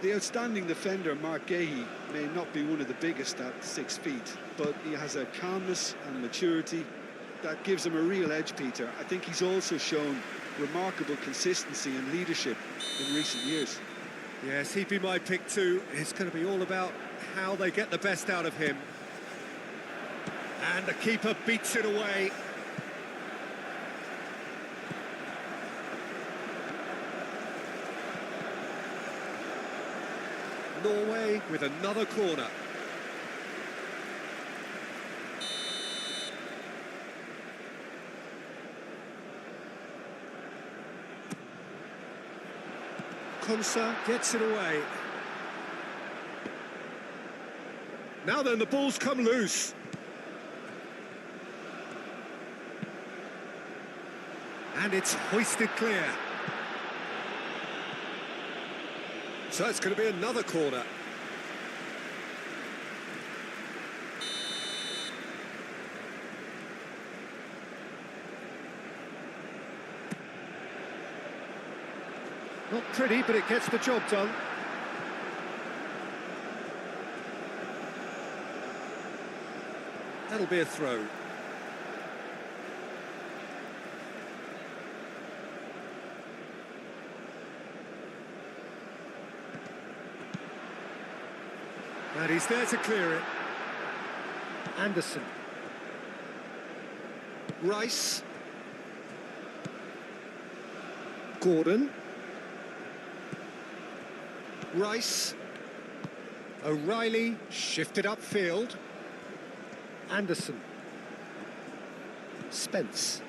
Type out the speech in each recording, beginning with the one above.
The outstanding defender, Mark Gahey, may not be one of the biggest at 6 feet, but he has a calmness and maturity that gives him a real edge, Peter. I think he's also shown remarkable consistency and leadership in recent years. Yes, he'd be my pick too. It's going to be all about how they get the best out of him. And the keeper beats it away. Norway with another corner. Konsa gets it away. Now then, the ball's come loose. And it's hoisted clear. So it's going to be another corner. Not pretty, but it gets the job done. That'll be a throw. And he's there to clear it. Anderson. Rice. Gordon. Rice. O'Reilly shifted upfield. Anderson. Spence.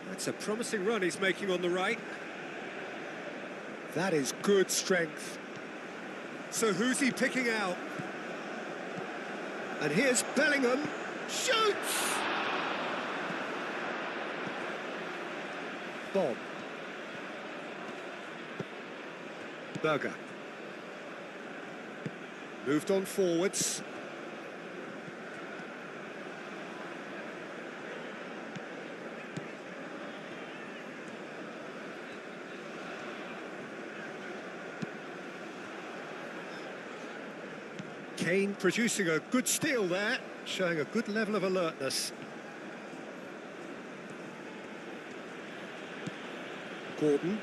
That's a promising run he's making on the right. That is good strength. So who's he picking out? And here's Bellingham. Shoots! Bob. Berger. Moved on forwards. Kane producing a good steal there, showing a good level of alertness. Gordon.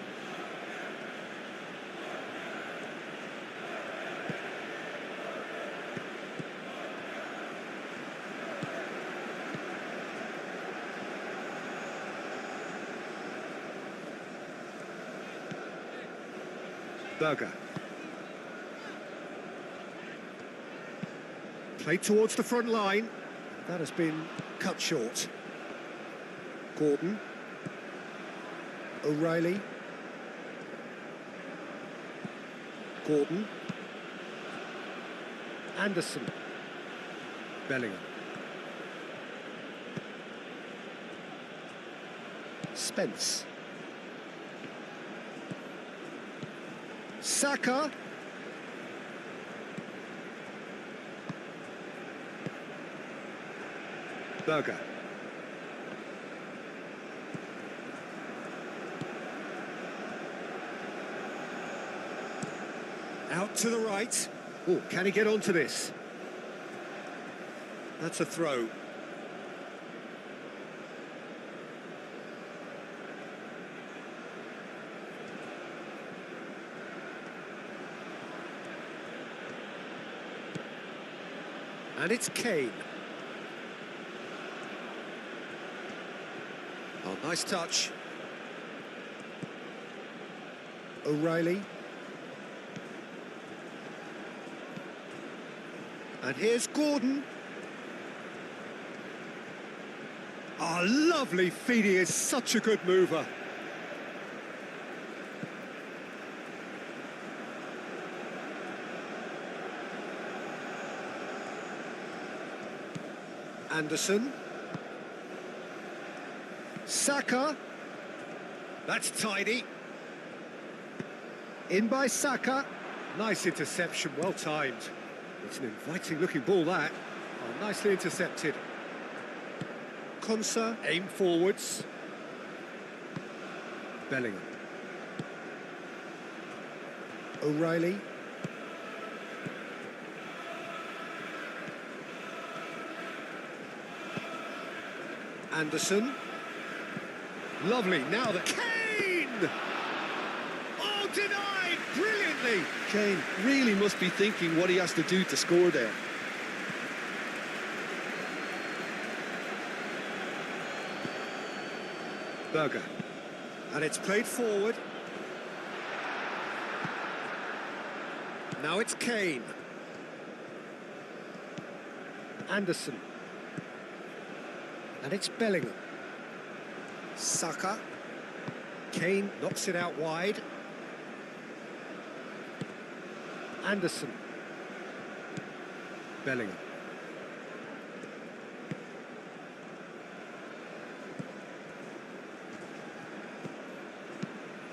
Berger. Played towards the front line. That has been cut short. Gordon. O'Reilly. Gordon. Anderson. Bellingham. Spence. Saka. Berger. Out to the right. Oh, can he get onto this? That's a throw. And it's Kane. Oh, nice touch. O'Reilly. And here's Gordon. Oh, lovely feed. He is such a good mover. Anderson. Saka. That's tidy. In by Saka. Nice interception, well timed. It's an inviting looking ball, that. Oh, nicely intercepted. Konsa, aim forwards. Bellingham. O'Reilly. Anderson. Lovely, now that Kane! Oh, denied brilliantly! Kane really must be thinking what he has to do to score there. Berger. And it's played forward. Now it's Kane. Anderson. And it's Bellingham. Saka. Kane knocks it out wide. Anderson. Bellingham.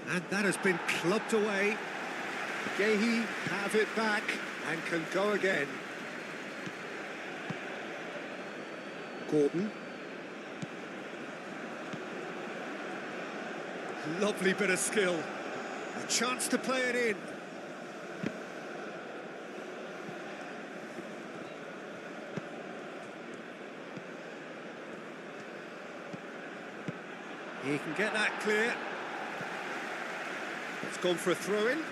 And that has been clubbed away. Gehi have it back and can go again. Gordon. Lovely bit of skill. A chance to play it in. He can get that clear. It's gone for a throw-in.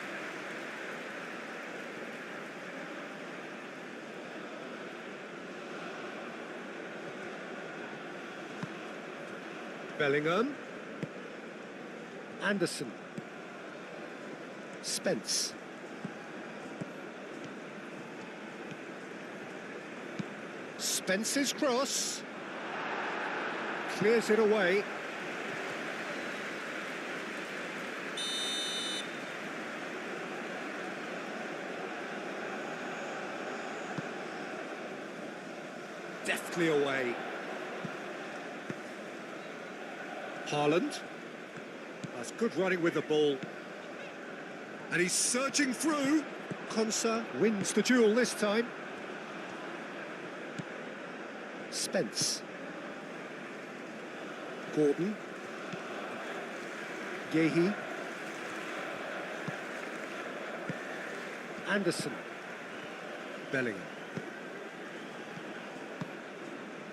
Bellingham. Anderson. Spence. Spence's cross. Clears it away. Deftly away. Haaland. That's good running with the ball. And he's surging through. Konsa wins the duel this time. Spence. Gordon. Gehi. Anderson. Bellingham.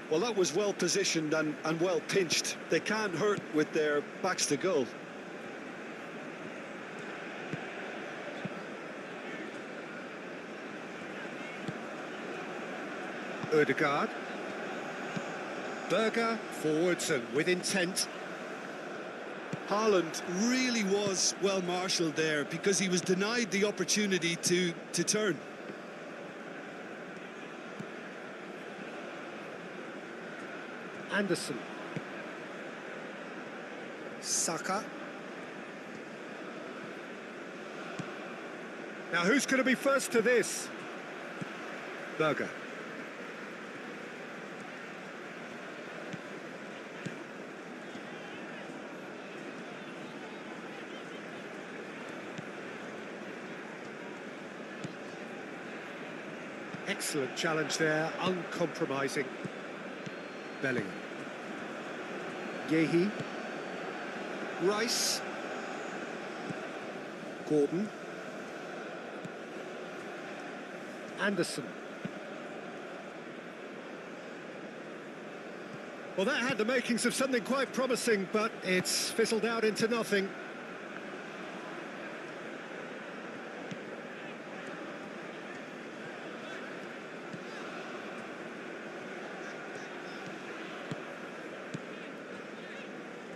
Well, that was well positioned and well pinched. They can't hurt with their backs to goal. Ødegaard. Berger forwards and with intent. Haaland really was well marshalled there because he was denied the opportunity to turn. Anderson. Saka. Now who's going to be first to this? Berger. Excellent challenge there, uncompromising. Bellingham. Gehi. Rice. Gordon. Anderson. Well, that had the makings of something quite promising, but it's fizzled out into nothing.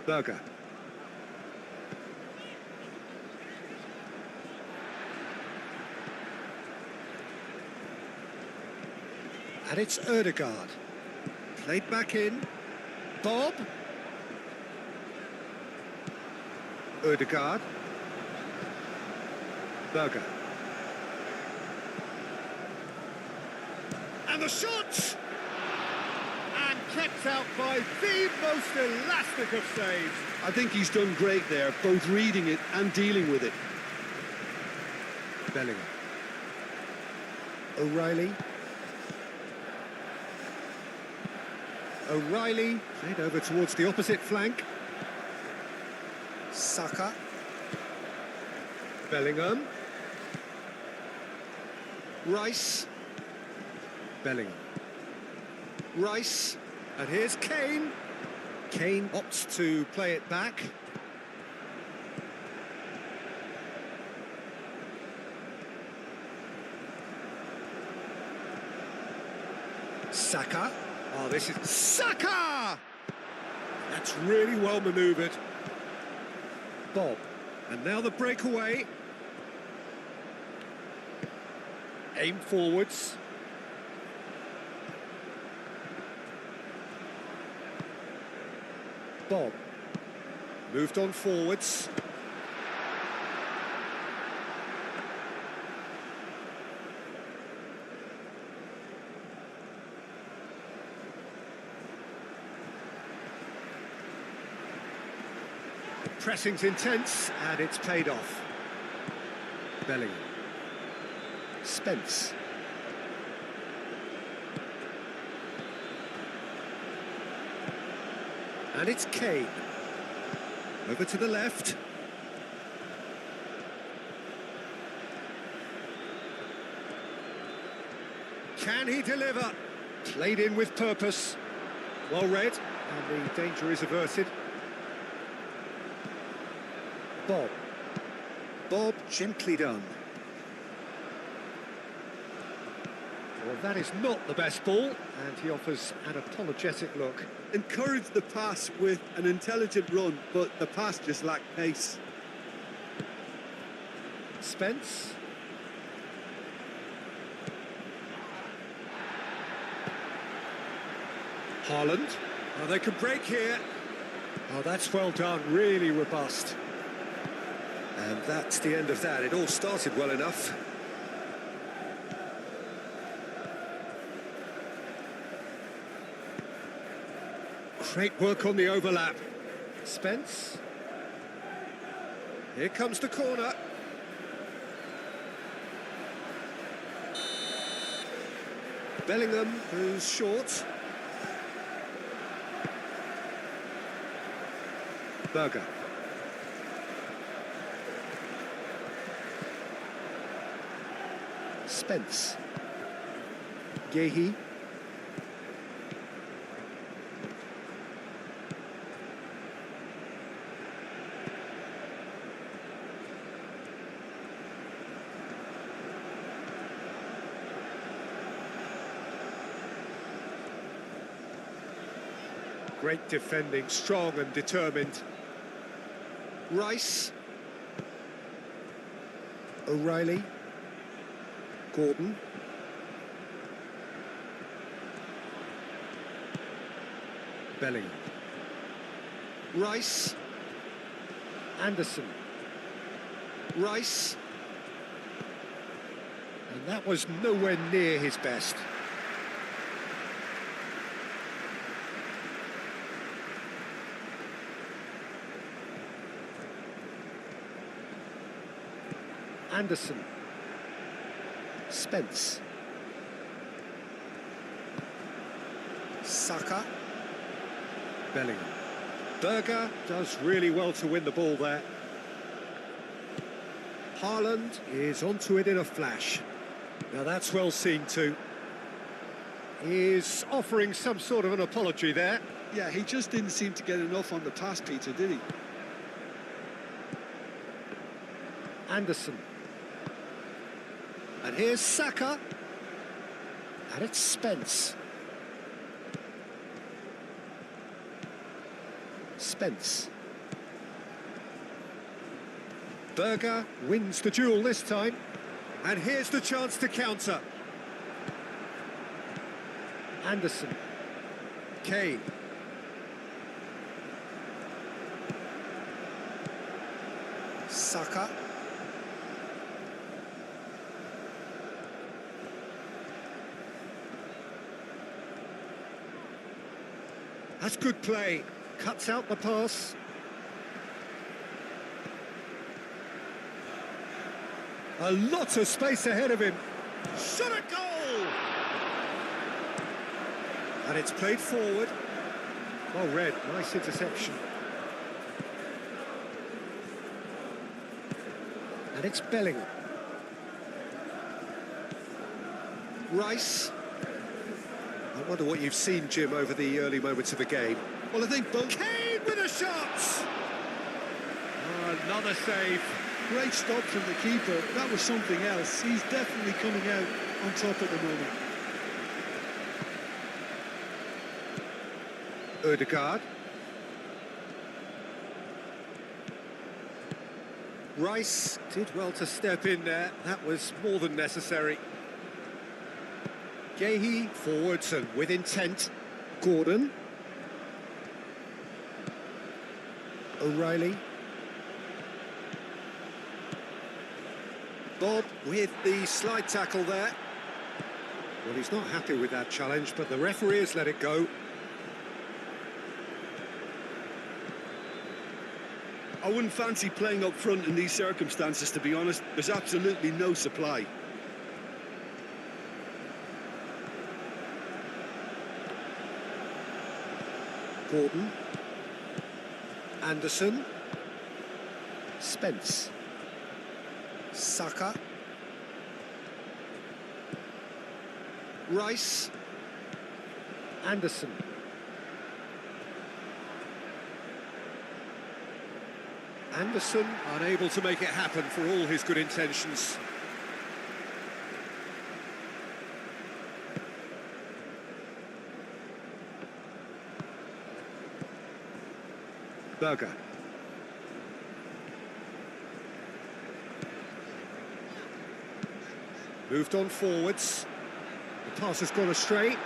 Berger. And it's Ødegaard. Played back in. Bob. Ødegaard. Berger. And the shot! And kept out by the most elastic of saves. I think he's done great there, both reading it and dealing with it. Bellingham. O'Reilly. O'Reilly played over towards the opposite flank. Saka. Bellingham. Rice. Bellingham. Rice. And here's Kane. Kane opts to play it back. Saka. Oh, this is Saka! That's really well manoeuvred. Bob. And now the breakaway. Aim forwards. Bob. Moved on forwards. The pressing's intense and it's paid off. Bellingham. Spence. And it's Kane. Over to the left. Can he deliver? Played in with purpose. Well read, and the danger is averted. Bob. Bob, gently done. Well, that is not the best ball, and he offers an apologetic look. Encouraged the pass with an intelligent run, but the pass just lacked pace. Spence. Haaland. Oh, they could break here. Oh, that's well done, really robust. And that's the end of that. It all started well enough. Great work on the overlap. Spence. Here comes the corner. Bellingham, who's short. Berger. Spence. Gehi. Great defending, strong and determined. Rice. O'Reilly. Gordon. Bellingham. Rice. Anderson. Rice. And that was nowhere near his best. Anderson. Spence. Saka. Bellingham. Berger does really well to win the ball there. Haaland is onto it in a flash. Now that's well seen too. He's offering some sort of an apology there. Yeah, he just didn't seem to get enough on the pass, Peter, did he? Anderson. And here's Saka. And it's Spence. Spence. Berger wins the duel this time. And here's the chance to counter. Anderson. Kane. Saka. That's good play. Cuts out the pass. A lot of space ahead of him. Shot a goal! And it's played forward. Well read, nice interception. And it's Bellingham. Rice. I wonder what you've seen, Jim, over the early moments of the game. Well, I think both... Kane with a shot! Oh, another save. Great stop from the keeper. That was something else. He's definitely coming out on top at the moment. Ødegaard. Rice did well to step in there. That was more than necessary. Guéhi forwards and with intent. Gordon. O'Reilly. Bob with the slide tackle there. Well, he's not happy with that challenge, but the referee has let it go. I wouldn't fancy playing up front in these circumstances, to be honest. There's absolutely no supply. Gordon. Anderson. Spence. Saka. Rice. Anderson. Anderson unable to make it happen for all his good intentions. Berger. Moved on forwards. The pass has gone astray.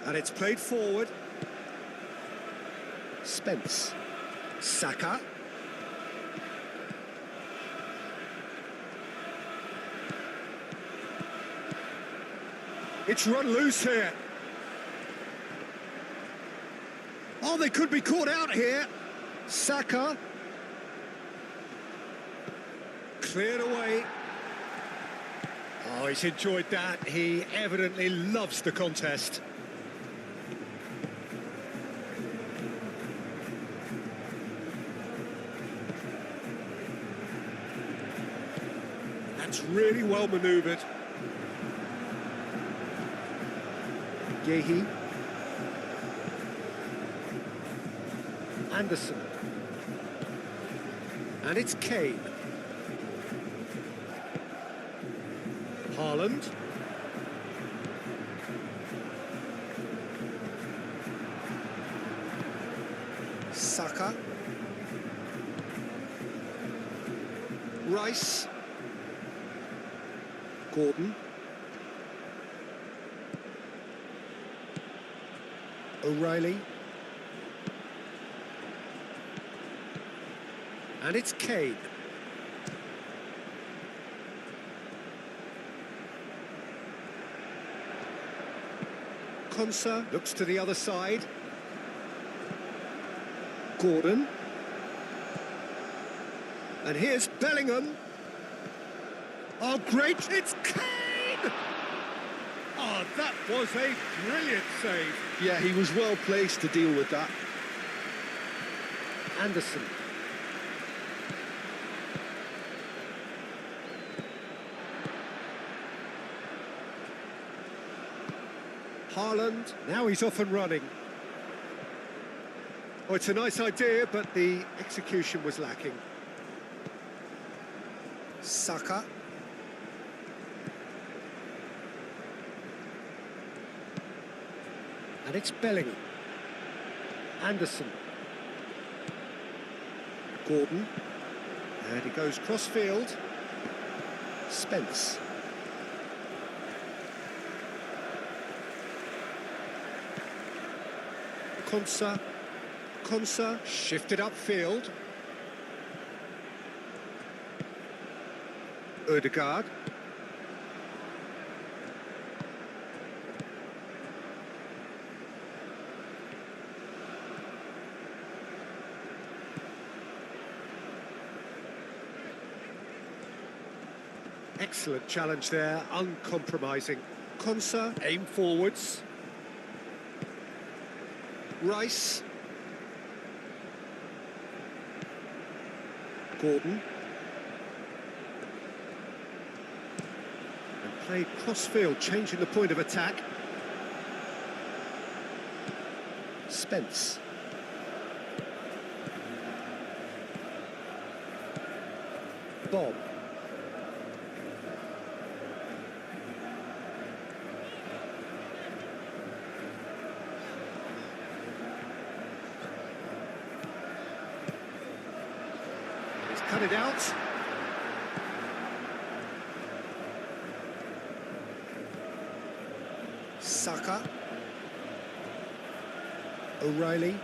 And it's played forward. Spence. Saka. It's run loose here. Oh, they could be caught out here. Saka. Cleared away. Oh, he's enjoyed that. He evidently loves the contest. That's really well manoeuvred. Guéhi. Anderson. And it's Kane. Haaland. Saka. Rice. Gordon. O'Reilly. And it's Kane. Konsa looks to the other side. Gordon. And here's Bellingham. Oh, great! It's Kane! Oh, that was a brilliant save. Yeah, he was well placed to deal with that. Anderson. Haaland, now he's off and running. Oh, it's a nice idea, but the execution was lacking. Saka. And it's Bellingham. Anderson. Gordon. And he goes cross-field. Spence. Konsa shifted upfield. Ødegaard. Excellent challenge there, uncompromising. Konsa, aim forwards. Rice. Gordon. And played cross-field, changing the point of attack. Spence. Bob. He's cut it out. Saka. O'Reilly.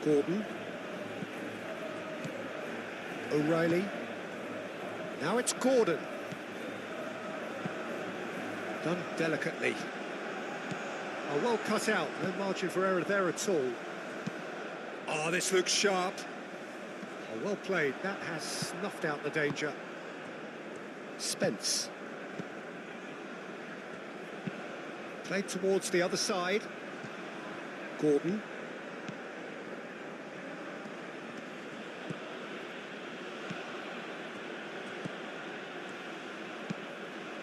Gordon. O'Reilly. Now it's Gordon. Done delicately. Oh, well cut out. No margin for error there at all. Oh, this looks sharp. Oh, well played. That has snuffed out the danger. Spence. Played towards the other side. Gordon.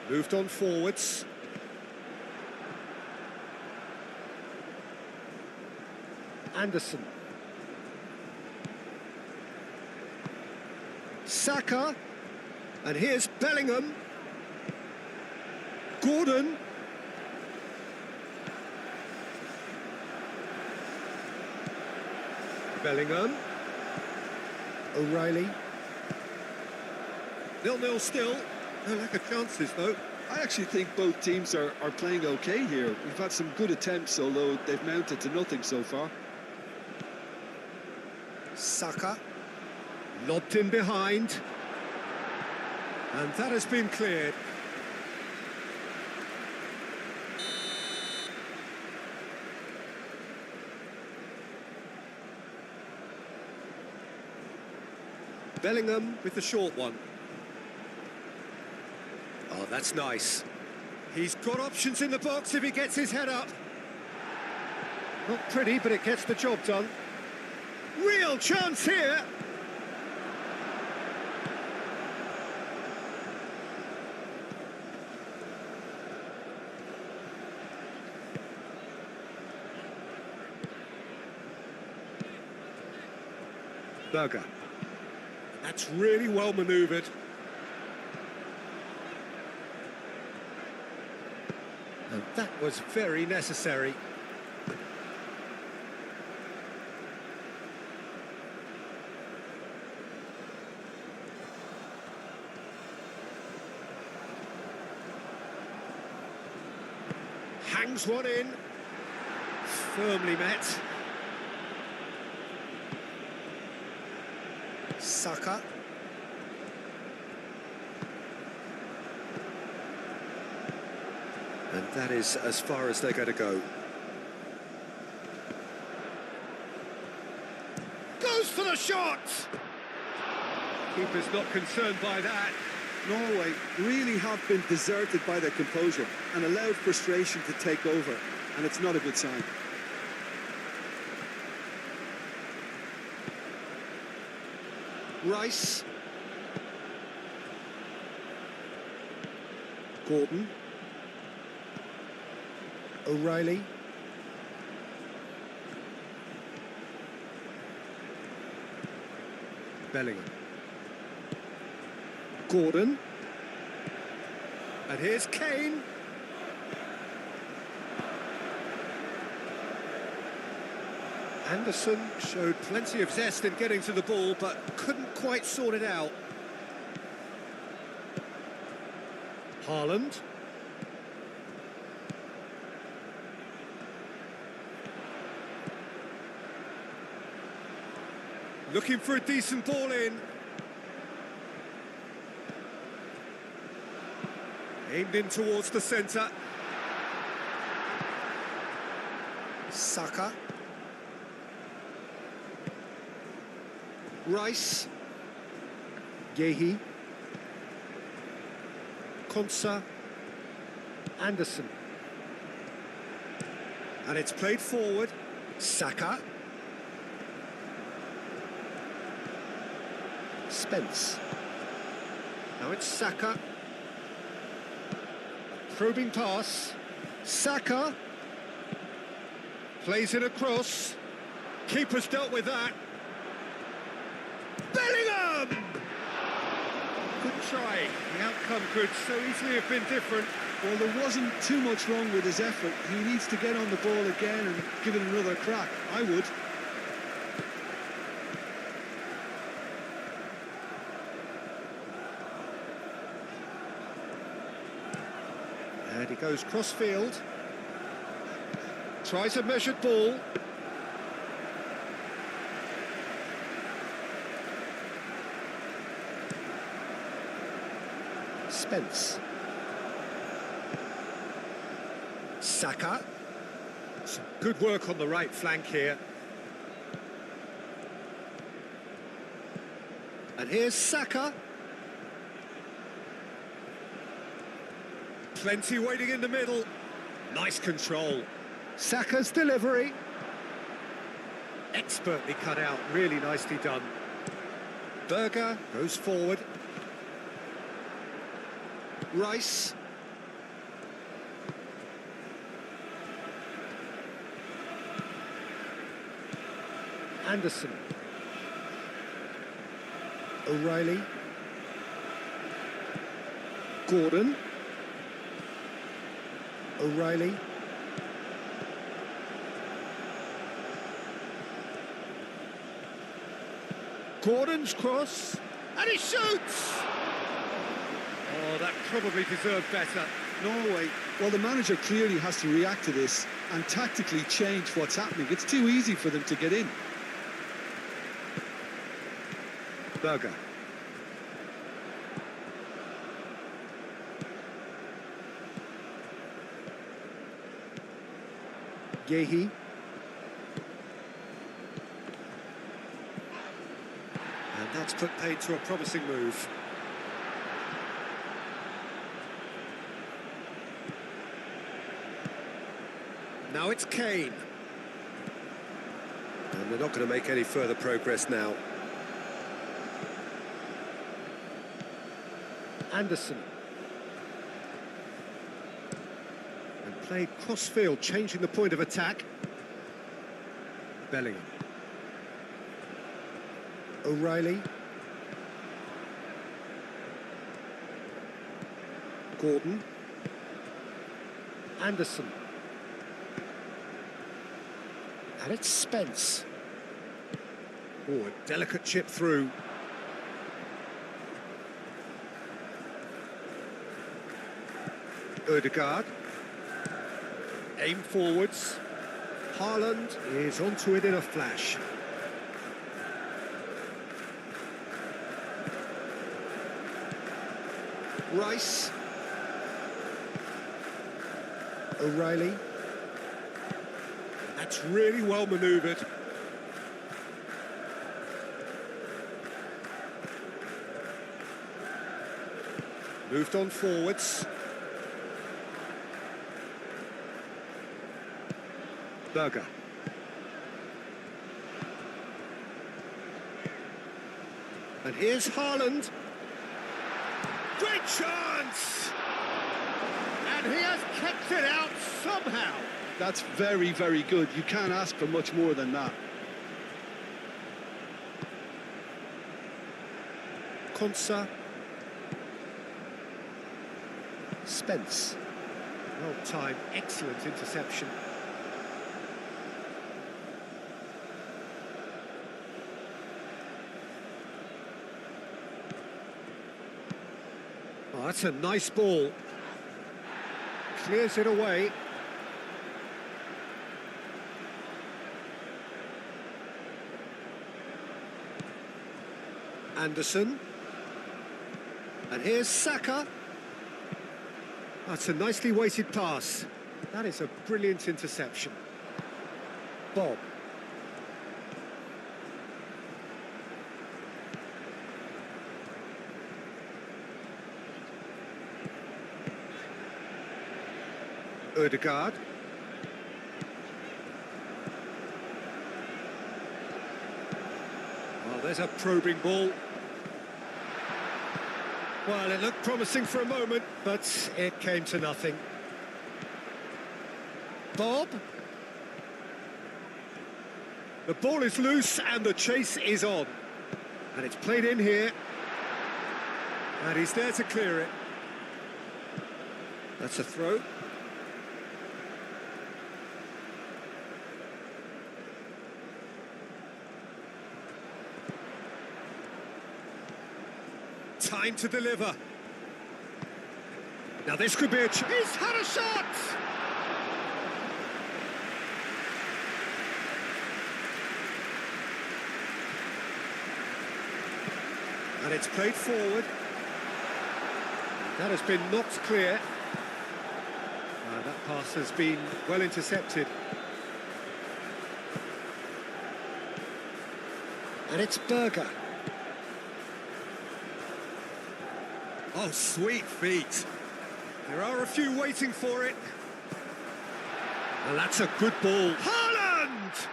Moved on forwards. Anderson. Saka. And here's Bellingham. Gordon. Bellingham. O'Reilly. 0-0 still. No lack of chances, though. I actually think both teams are playing okay here. We've had some good attempts, although they've mounted to nothing so far. Saka. Lobbed in behind. And that has been cleared. Bellingham with the short one. Oh, that's nice. He's got options in the box if he gets his head up. Not pretty, but it gets the job done. Real chance here. Berger. That's really well manoeuvred. And that was very necessary. Hangs one in. Firmly met. Saka. And that is as far as they're going to go. Goes for the shot! Keeper's not concerned by that. Norway really have been deserted by their composure and allowed frustration to take over, and it's not a good sign. Rice. Gordon. O'Reilly. Bellingham. Gordon. And here's Kane. Anderson showed plenty of zest in getting to the ball, but couldn't quite sort it out. Haaland. Looking for a decent ball in. Aimed in towards the centre. Saka. Rice. Yehi. Konsa. Anderson. And it's played forward. Saka. Spence. Now it's Saka. Probing pass. Saka. Plays it across. Keeper's dealt with that. Bellingham! Good try. The outcome could so easily have been different. Well, there wasn't too much wrong with his effort. He needs to get on the ball again and give it another crack. I would. And he goes cross-field. Tries a measured ball. Spence. Saka. Some good work on the right flank here. And here's Saka. Plenty waiting in the middle. Nice control. Saka's delivery. Expertly cut out, really nicely done. Berger goes forward. Rice. Anderson. O'Reilly. Gordon. O'Reilly. Gordon's cross. And he shoots! Oh, that probably deserved better. Norway, well, the manager clearly has to react to this and tactically change what's happening. It's too easy for them to get in. Berger. Yehi. And that's put paid to a promising move. Now it's Kane. And they're not going to make any further progress now. Anderson. And played cross-field, changing the point of attack. Bellingham. O'Reilly. Gordon. Anderson. And it's Spence. Oh, a delicate chip through. Ødegaard. Aim forwards. Haaland is onto it in a flash. Rice. O'Reilly. That's really well manoeuvred. Moved on forwards. Berger. And here's Haaland. Great chance! And he has kept it out somehow. That's very, very good. You can't ask for much more than that. Konsa. Spence. Well timed, excellent interception. Oh, that's a nice ball. Clears it away. Anderson. And here's Saka. That's a nicely weighted pass. That is a brilliant interception. Bob. Ødegaard. Well, there's a probing ball. Well, it looked promising for a moment, but it came to nothing. Bob. The ball is loose and the chase is on. And it's played in here. And he's there to clear it. That's a throw. Time to deliver. Now this could be a chance. He's had a shot! And it's played forward. That has been knocked clear. That pass has been well intercepted. And it's Berger. Oh, sweet feet. There are a few waiting for it. And that's a good ball. Haaland!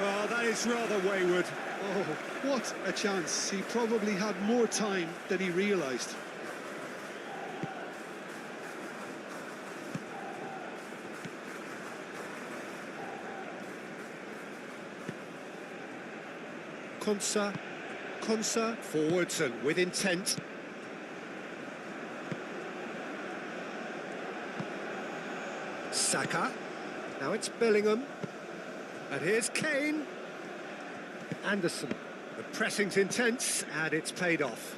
Oh, that is rather wayward. Oh, what a chance. He probably had more time than he realised. Konsa, forwards and with intent. Saka, now it's Bellingham, and here's Kane. Anderson, the pressing's intense, and it's paid off.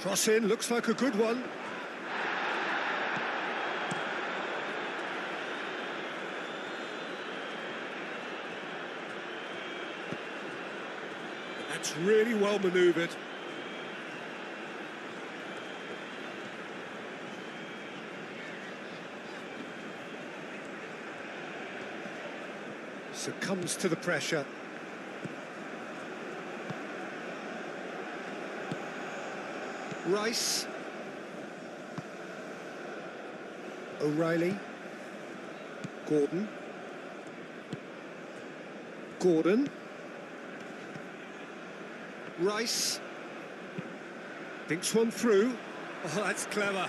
Cross in, looks like a good one. That's really well manoeuvred. Succumbs to the pressure. Rice. O'Reilly. Gordon. Rice. Thinks one through. Oh, that's clever.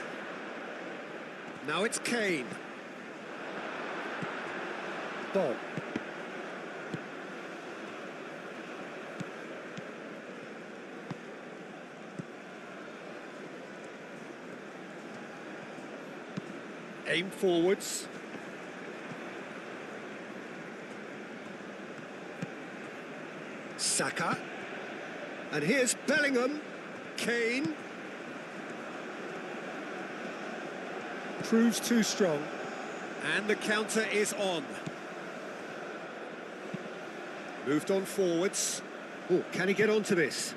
Now it's Kane. Bob. Aim forwards. Saka. And here's Bellingham. Kane. Proves too strong. And the counter is on. Moved on forwards. Oh, can he get onto this?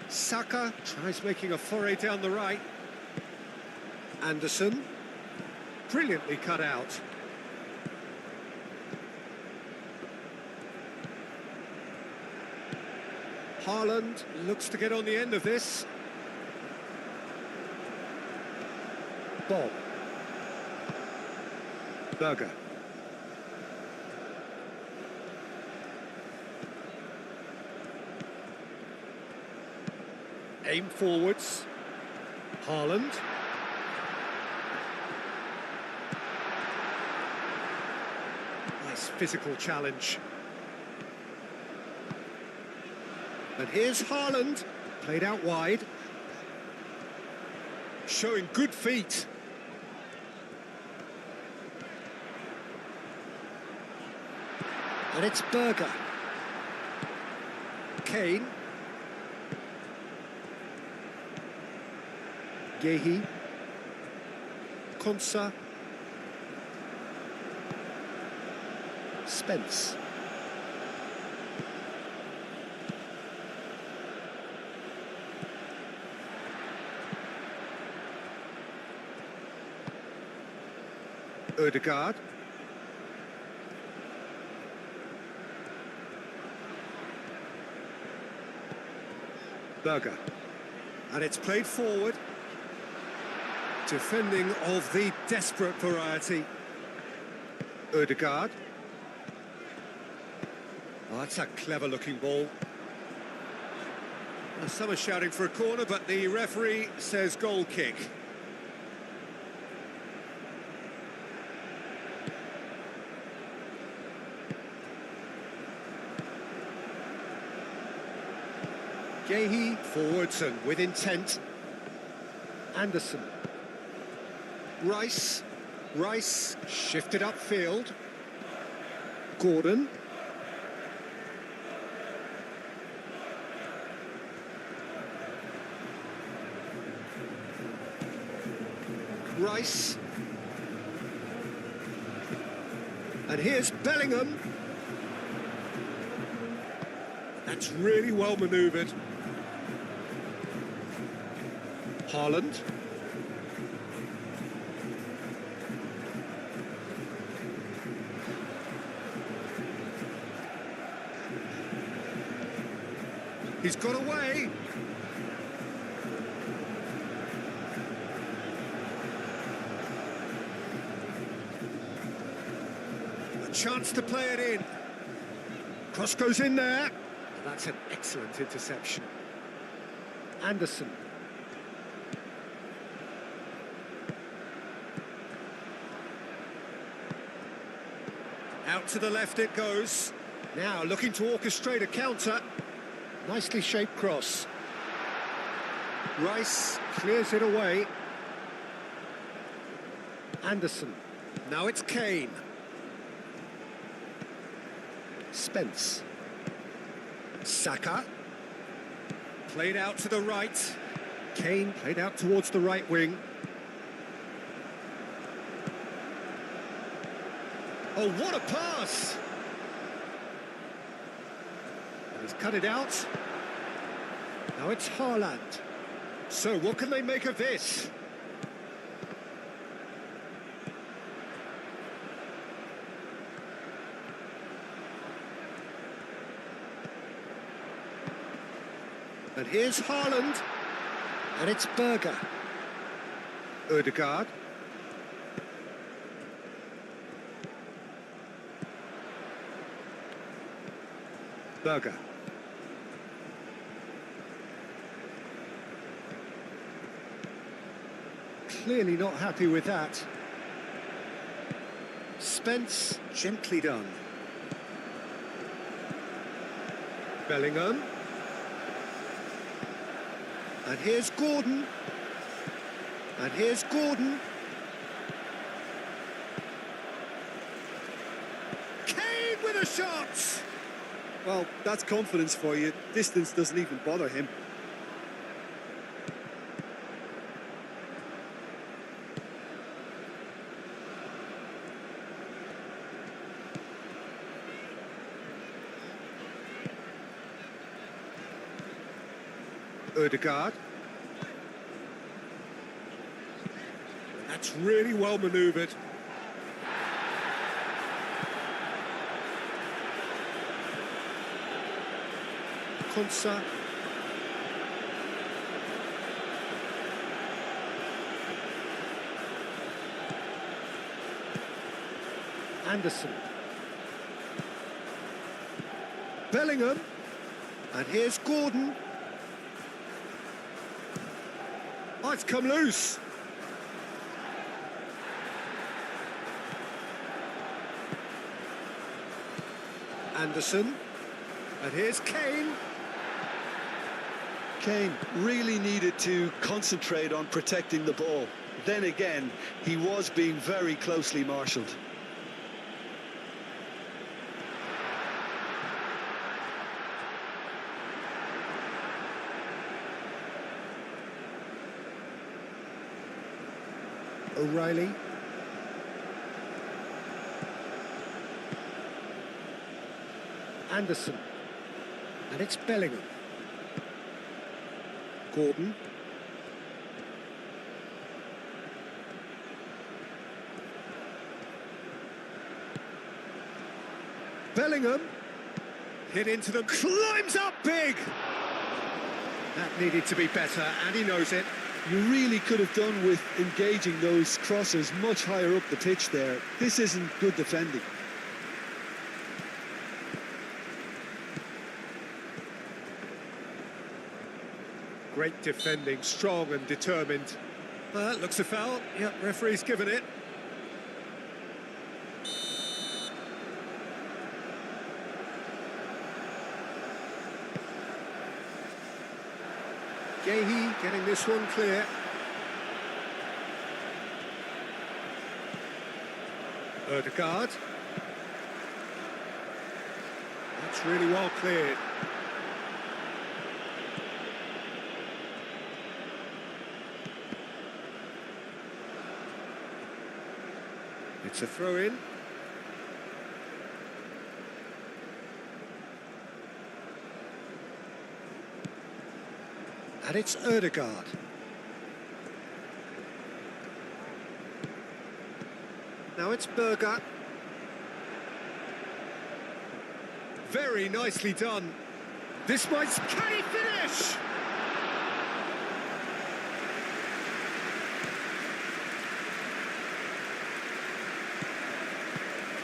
Saka tries making a foray down the right. Anderson, brilliantly cut out. Haaland looks to get on the end of this. Bob. Berger. Aim forwards. Haaland. Nice physical challenge. And here's Haaland, played out wide. Showing good feet. And it's Berger. Kane. Gehi. Konsa. Spence. Ødegaard. Berger. And it's played forward. Defending of the desperate variety. Ødegaard. Oh, that's a clever-looking ball. Well, some are shouting for a corner, but the referee says goal kick. Gehi forwards and with intent. Anderson. Rice. Rice shifted upfield. Gordon. Rice. And here's Bellingham. That's really well manoeuvred. Haaland. He's got away. A chance to play it in. Cross goes in there. That's an excellent interception. Anderson. Out to the left it goes. Now looking to orchestrate a counter. Nicely shaped cross. Rice clears it away. Anderson. Now it's Kane. Spence. Saka. Played out to the right. Kane played out towards the right wing. Oh, what a pass! He's cut it out. Now it's Haaland. So what can they make of this? And here's Haaland. And it's Berger. Ødegaard. Berger. Clearly not happy with that. Spence, gently done. Bellingham. And here's Gordon. And here's Gordon. Kane with a shot! Well, that's confidence for you. Distance doesn't even bother him. Ødegaard. That's really well manoeuvred. Konsa. Anderson. Bellingham. And here's Gordon. Oh, it's come loose. Anderson. And here's Kane. Kane really needed to concentrate on protecting the ball. Then again, he was being very closely marshalled. O'Reilly. Anderson. And it's Bellingham. Gordon. Bellingham. Hit into them, climbs up big! That needed to be better, and he knows it. You really could have done with engaging those crossers much higher up the pitch there. This isn't good defending. Great defending, strong and determined. Looks a foul. Yep, referee's given it. Gahey getting this one clear. Ødegaard. That's really well cleared. It's a throw-in. And it's Ødegaard. Now it's Berger. Very nicely done. This might... Can he finish?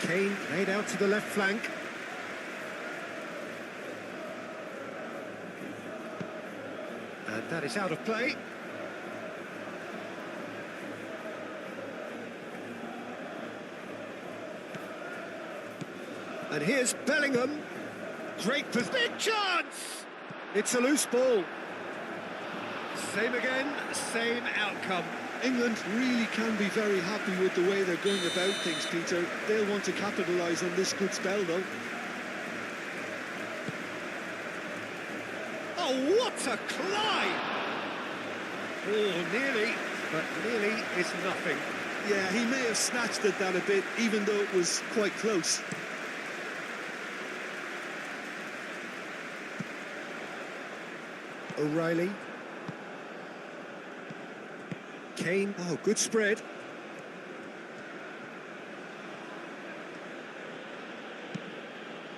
Kane laid out to the left flank. And that is out of play. And here's Bellingham. Great position. Big chance! It's a loose ball. Same again, same outcome. England really can be very happy with the way they're going about things, Peter. They'll want to capitalise on this good spell, though. Oh, what a climb! Oh, nearly, but nearly is nothing. Yeah, he may have snatched at that a bit, even though it was quite close. O'Reilly. Kane. Oh, good spread.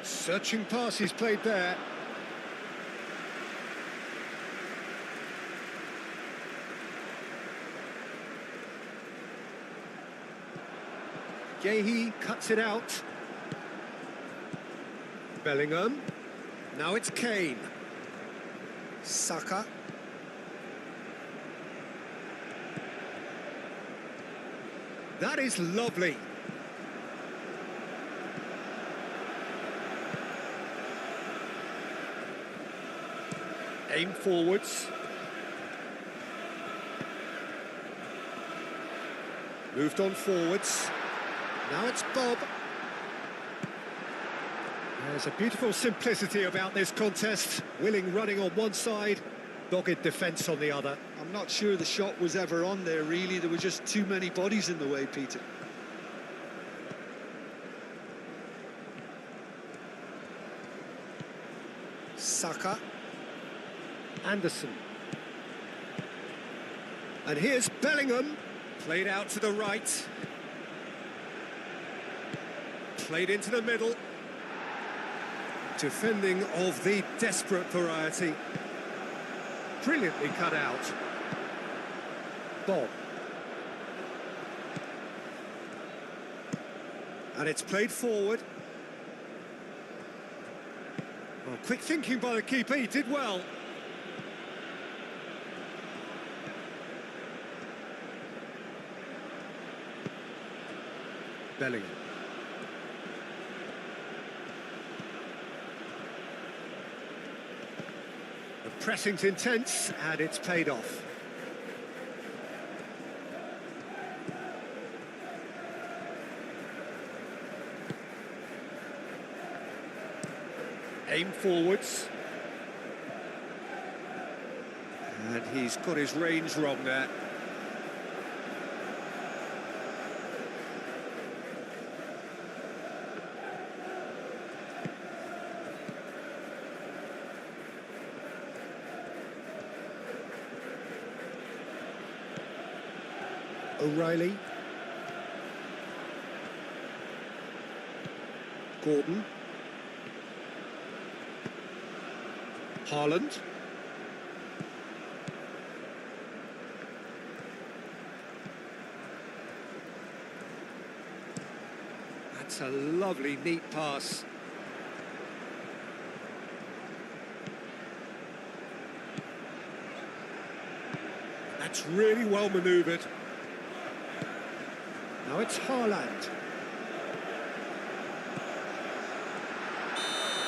Searching pass he's played there. Gahey cuts it out. Bellingham. Now it's Kane. Saka. That is lovely. Aim forwards. Moved on forwards. Now it's Bob. There's a beautiful simplicity about this contest. Willing running on one side, dogged defence on the other. I'm not sure the shot was ever on there, really. There were just too many bodies in the way, Peter. Saka. Anderson. And here's Bellingham. Played out to the right. Played into the middle. Defending of the desperate variety. Brilliantly cut out. Bob. And it's played forward. Oh, quick thinking by the keeper, he did well. Bellingham. The pressing's intense, and it's paid off. Aim forwards. And he's got his range wrong there. O'Reilly. Gordon. Haaland. That's a lovely, neat pass. That's really well manoeuvred. Now it's Haaland.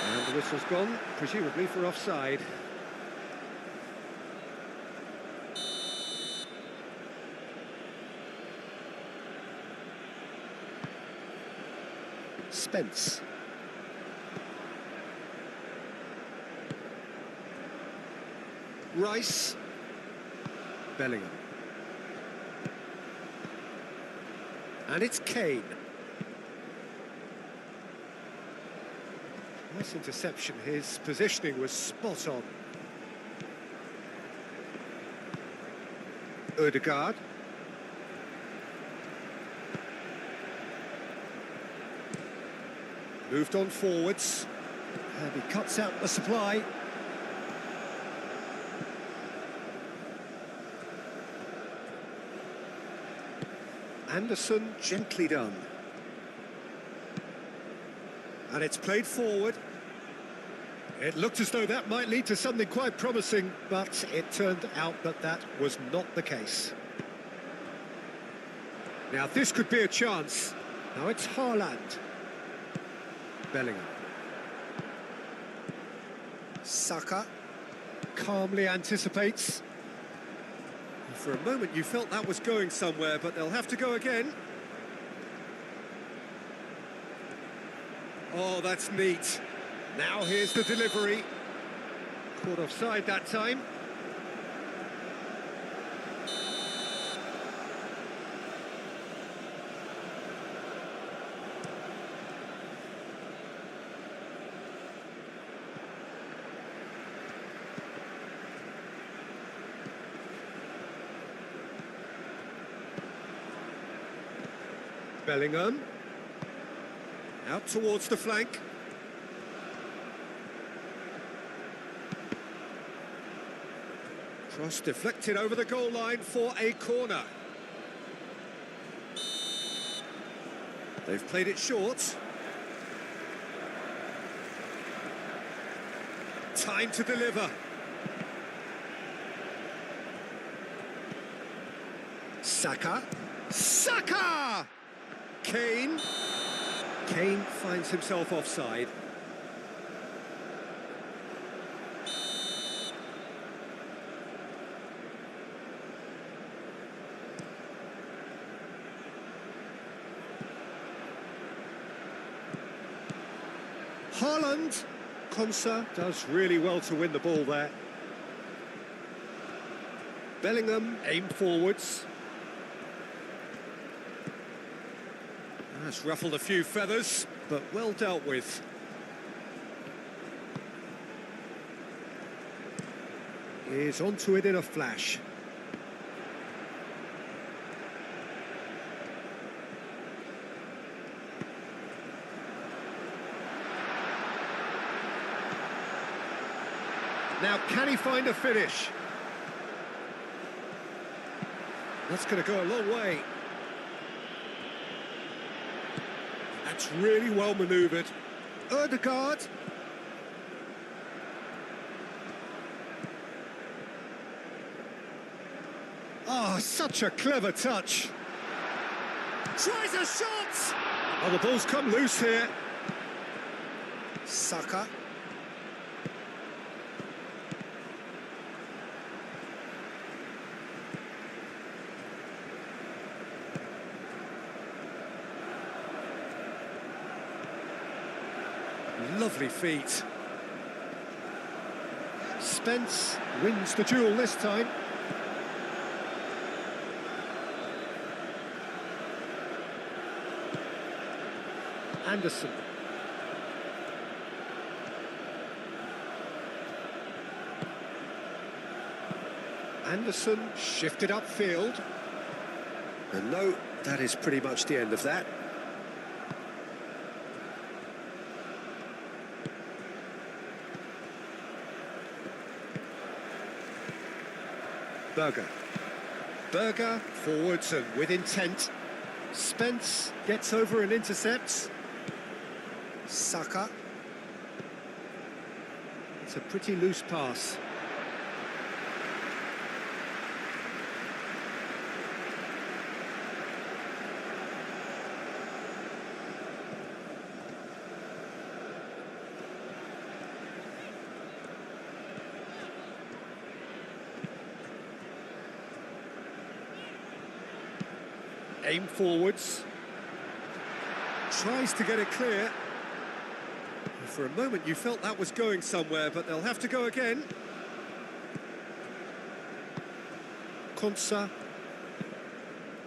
And the whistle's gone, presumably for offside. Spence. Rice. Bellingham. And it's Kane. Nice interception. His positioning was spot on. Ødegaard. Moved on forwards. And he cuts out the supply. Anderson, gently done. And it's played forward. It looked as though that might lead to something quite promising, but it turned out that that was not the case. Now this could be a chance. Now it's Haaland. Bellingham. Saka calmly anticipates. For a moment you felt that was going somewhere, but they'll have to go again. Oh, that's neat. Now here's the delivery. Caught offside that time. Bellingham. Out towards the flank. Cross deflected over the goal line for a corner. They've played it short. Time to deliver. Saka. Saka! Kane. Kane finds himself offside. Haaland. Konsa does really well to win the ball there. Bellingham aimed forwards. That's ruffled a few feathers, but well dealt with. He's onto it in a flash. Now, can he find a finish? That's going to go a long way. That's really well manoeuvred. Ødegaard. Oh, such a clever touch. Tries a shot! Oh, the ball's come loose here. Saka. Lovely feet. Spence wins the duel this time. Anderson. Anderson shifted upfield. And no, that is pretty much the end of that. Berger forwards and with intent. Spence gets over and intercepts. Saka. It's a pretty loose pass. Aim forwards. Tries to get it clear. For a moment you felt that was going somewhere, but they'll have to go again. Konsa.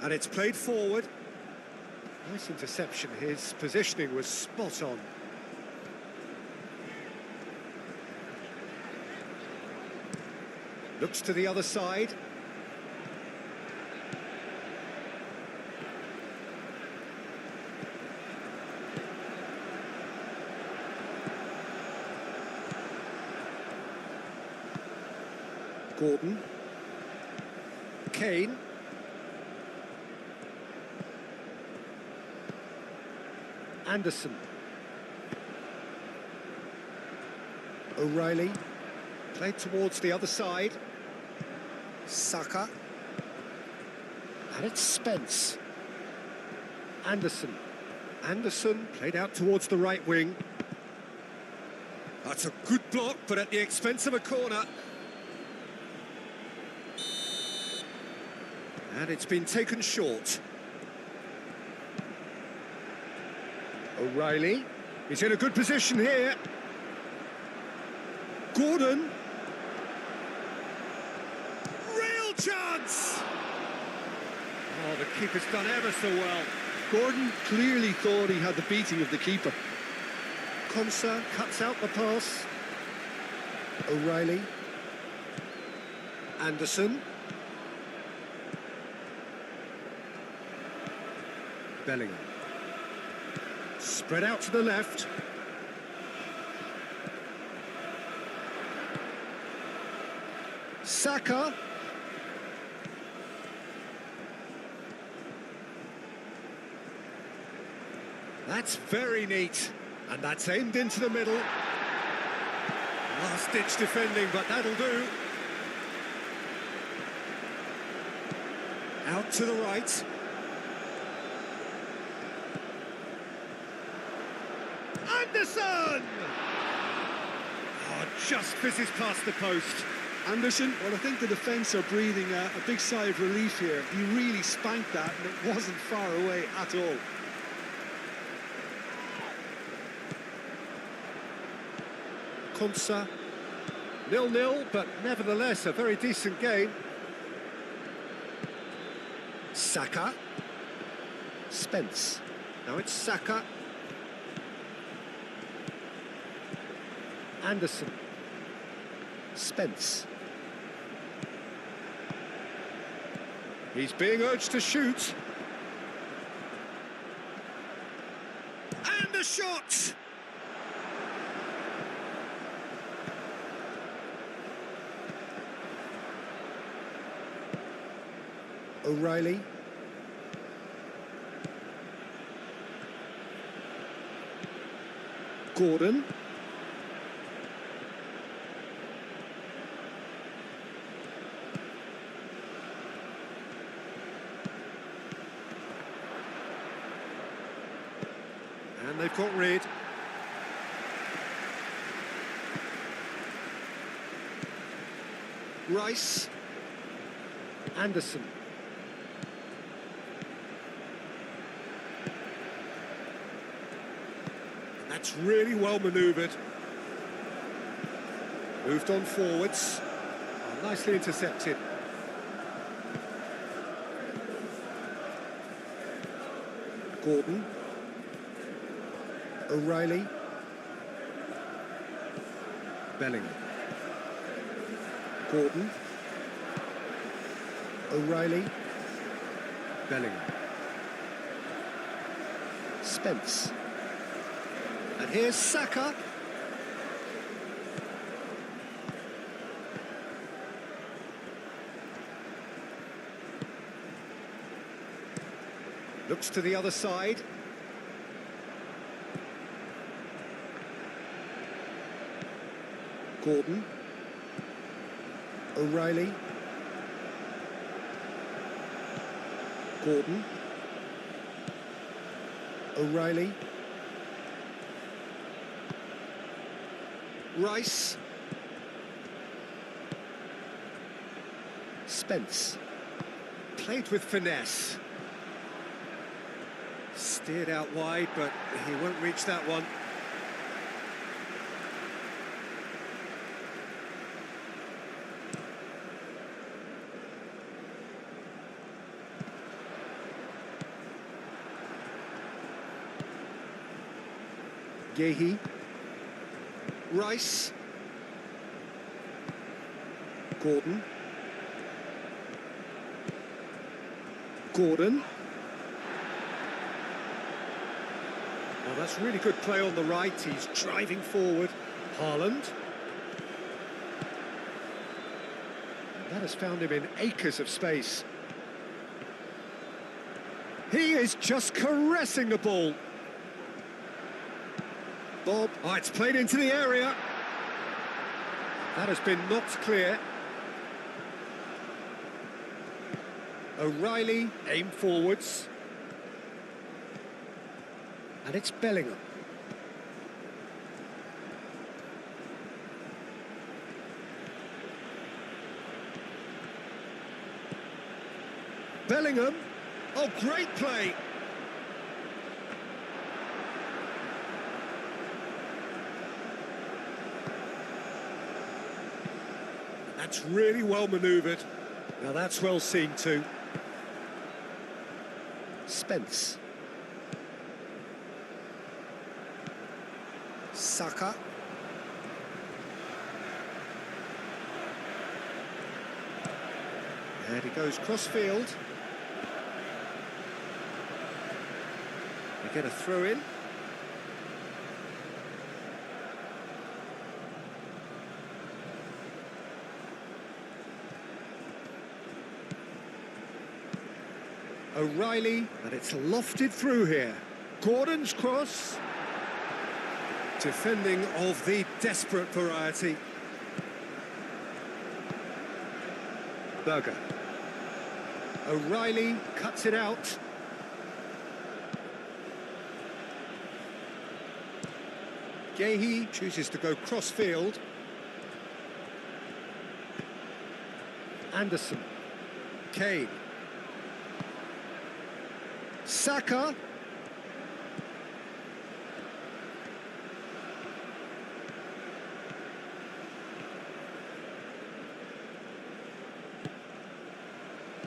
And it's played forward. Nice interception. His positioning was spot on. Looks to the other side. Gordon. Kane. Anderson. O'Reilly. Played towards the other side. Saka. And it's Spence. Anderson. Anderson played out towards the right wing. That's a good block, but at the expense of a corner. And it's been taken short. O'Reilly. He's in a good position here. Gordon. Real chance! Oh, the keeper's done ever so well. Gordon clearly thought he had the beating of the keeper. Konsa cuts out the pass. O'Reilly. Anderson. Bellingham. Spread out to the left. Saka. That's very neat. And that's aimed into the middle. Last-ditch defending, but that'll do. Out to the right. Anderson! Oh, just fizzes past the post. Anderson, well, I think the defence are breathing a big sigh of relief here. He really spanked that, and it wasn't far away at all. Konsa. 0-0, but nevertheless a very decent game. Saka. Spence. Now it's Saka. Anderson. Spence. He's being urged to shoot. And a shot! O'Reilly. Gordon. And they've got rid. Rice. Anderson. That's really well manoeuvred. Moved on forwards. Oh, nicely intercepted. Gordon. O'Reilly. Bellingham. Gordon. O'Reilly. Bellingham. Spence. And here's Saka. Looks to the other side. Gordon. O'Reilly. Gordon. O'Reilly. Rice. Spence. Played with finesse. Steered out wide, but he won't reach that one. Gehi. Rice. Gordon. Gordon. Well, that's really good play on the right. He's driving forward. Haaland. And that has found him in acres of space. He is just caressing the ball. Bob. Oh, it's played into the area. That has been knocked clear. O'Reilly, aim forwards. And it's Bellingham. Bellingham. Oh, great play. That's really well manoeuvred. Now that's well seen too. Spence. Saka. There he goes, cross-field. They get a throw-in. O'Reilly, and it's lofted through here. Gordon's cross. Defending of the desperate variety. Berger. O'Reilly cuts it out. Gehi chooses to go cross-field. Anderson. Kane. Saka.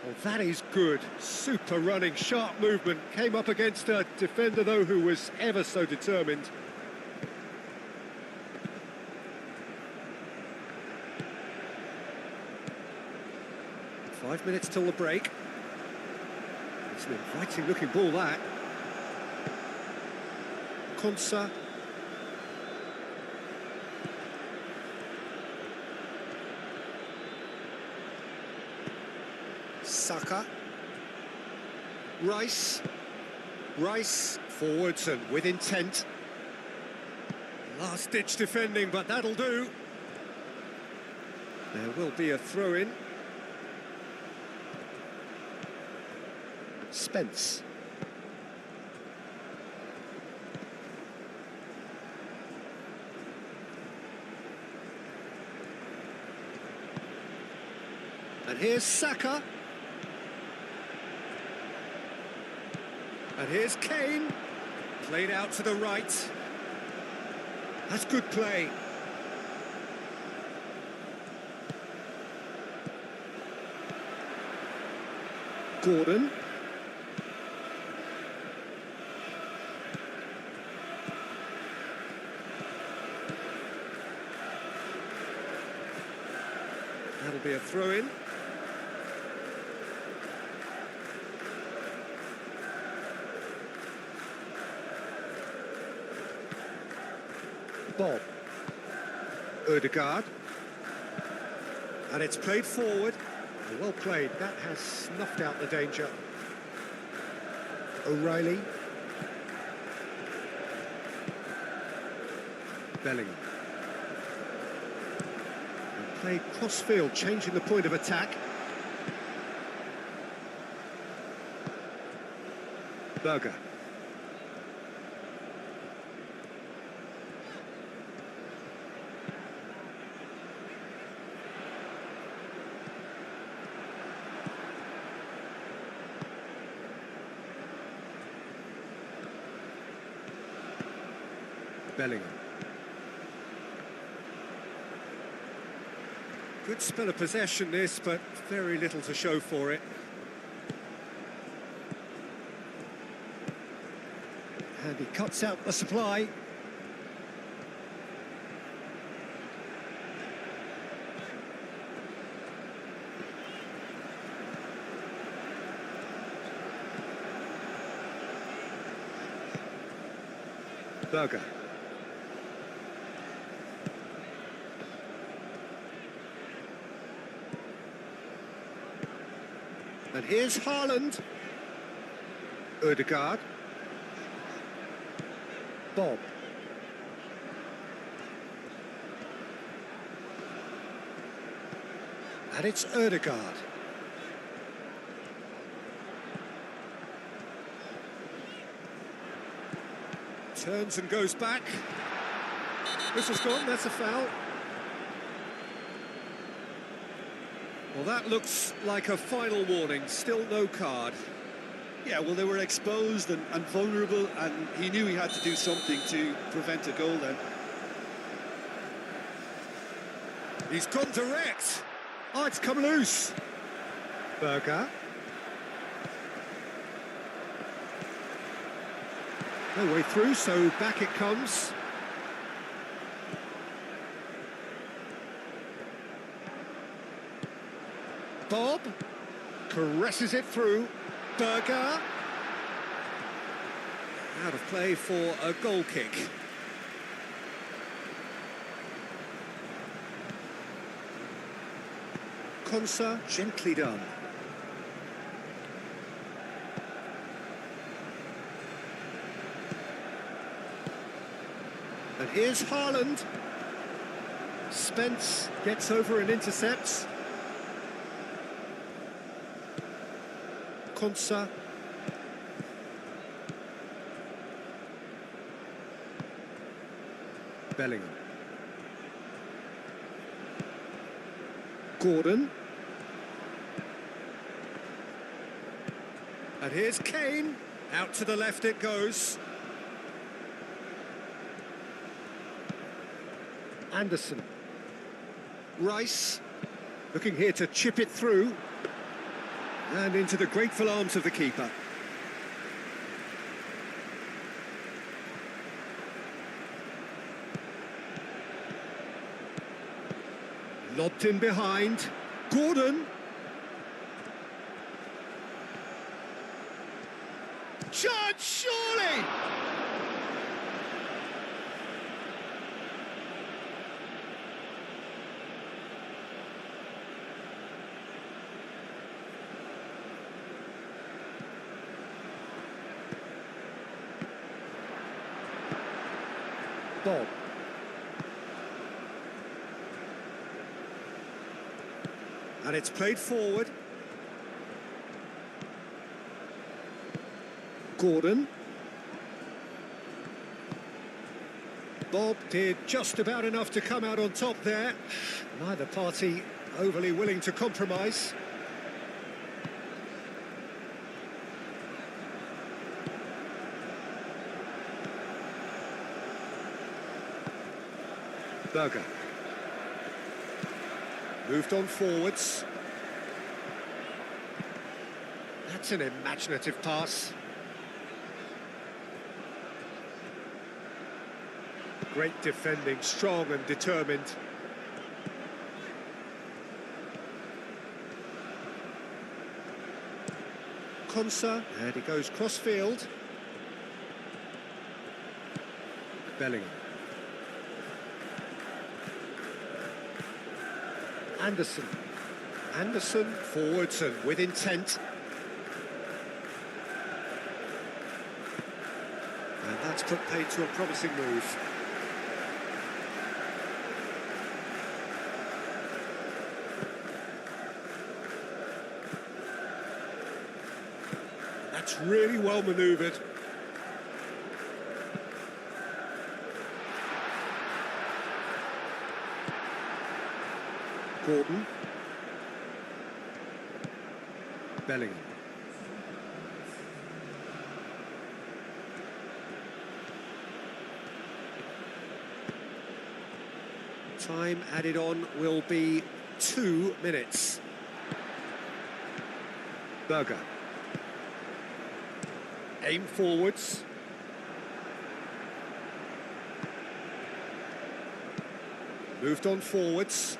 Well, that is good. Super running, sharp movement. Came up against a defender, though, who was ever so determined. Five minutes till the break. It's an inviting looking ball, that. Konsa. Saka. Rice. Rice forwards and with intent. Last-ditch defending, but that'll do. There will be a throw-in. Spence. And here's Saka. And here's Kane. Played out to the right. That's good play. Gordon. That'll be a throw-in. Bob. Ødegaard. And it's played forward. Well played. That has snuffed out the danger. O'Reilly. Bellingham. And played cross-field, changing the point of attack. Berger. Bellingham. Good spell of possession this, but very little to show for it. And he cuts out the supply. Berger. And here's Haaland. Ødegaard. Bob. And it's Ødegaard. Turns and goes back. This has gone, that's a foul. Well, that looks like a final warning, still no card. Yeah, well, they were exposed and vulnerable, and he knew he had to do something to prevent a goal then. He's gone direct. Oh, it's come loose. Berger. No way through, so back it comes. Bob caresses it through. Berger. Out of play for a goal kick. Konsa, gently done. And here's Haaland. Spence gets over and intercepts. Konsa. Bellingham. Gordon. And here's Kane. Out to the left it goes. Anderson. Rice. Looking here to chip it through. And into the grateful arms of the keeper. Lobbed in behind. Gordon. Chance, surely! Bob. And it's played forward. Gordon. Bob did just about enough to come out on top there. Neither party overly willing to compromise. Berger. Moved on forwards. That's an imaginative pass. Great defending, strong and determined. Konsa, and he goes cross-field. Bellingham. Anderson. Anderson forwards and with intent. And that's put paid to a promising move. That's really well manoeuvred. Gordon. Bellingham. Time added on will be 2 minutes. Berger. Aim forwards. Moved on forwards.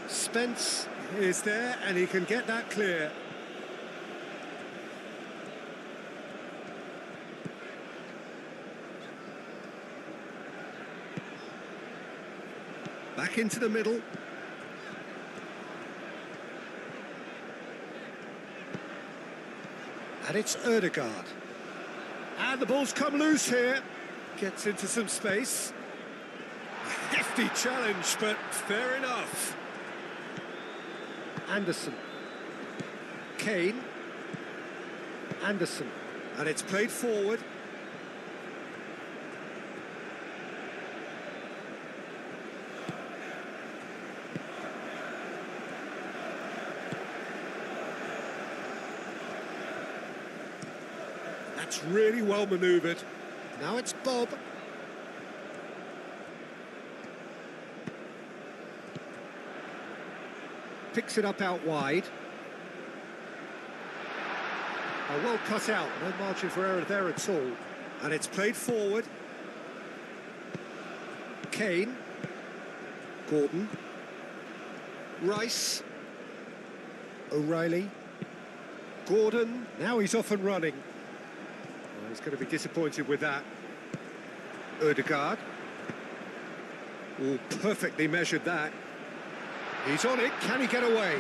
Spence is there and he can get that clear. Back into the middle. And it's Ødegaard. And the ball's come loose here. Gets into some space. A hefty challenge, but fair enough. Anderson. Kane. Anderson. And it's played forward. That's really well manoeuvred. Now it's Bob. Picks it up out wide. Oh, well cut out, no margin for error there at all. And it's played forward. Kane. Gordon. Rice. O'Reilly. Gordon, now he's off and running. Well, he's going to be disappointed with that. Ødegaard. Oh, perfectly measured that. He's on it, can he get away?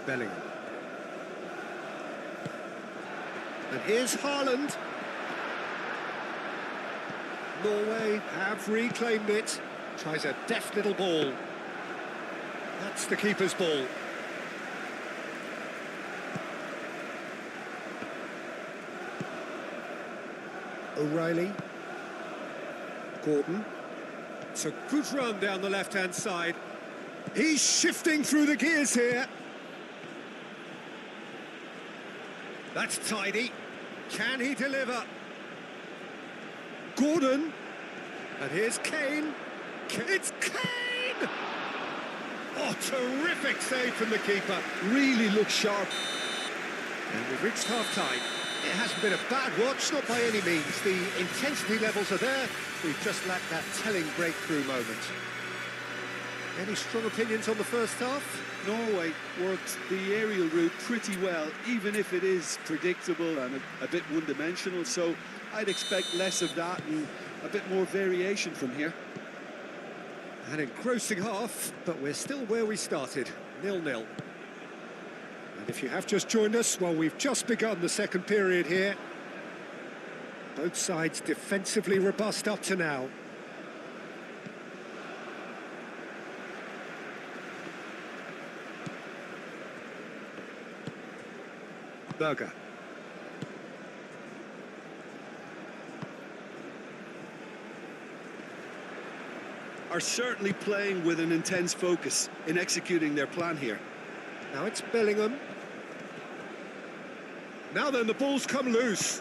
Bellingham. And here's Haaland. Norway have reclaimed it. Tries a deft little ball. That's the keeper's ball. O'Reilly. Gordon. It's a good run down the left-hand side. He's shifting through the gears here. That's tidy. Can he deliver? Gordon. And here's Kane. It's Kane! Oh, terrific save from the keeper. Really looks sharp. And we've reached half-time. It hasn't been a bad watch, not by any means. The intensity levels are there. We've just lacked that telling breakthrough moment. Any strong opinions on the first half? Norway worked the aerial route pretty well, even if it is predictable and a bit one-dimensional. So I'd expect less of that and a bit more variation from here. An engrossing half, but we're still where we started, 0-0. And if you have just joined us, well, we've just begun the second period here. Both sides defensively robust up to now. Berger. Are certainly playing with an intense focus in executing their plan here. Now it's Bellingham. Now then, the ball's come loose.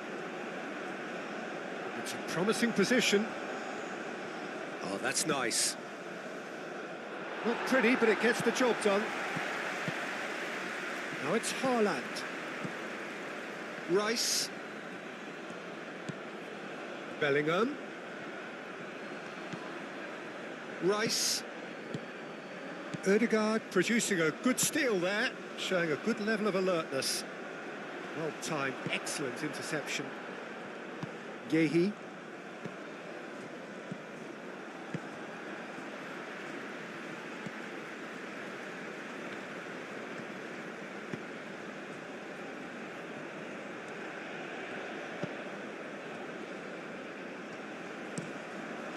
It's a promising position. Oh, that's nice. Not pretty, but it gets the job done. Now it's Haaland. Rice. Bellingham. Rice. Ødegaard producing a good steal there, showing a good level of alertness. Well timed, excellent interception. Yehi.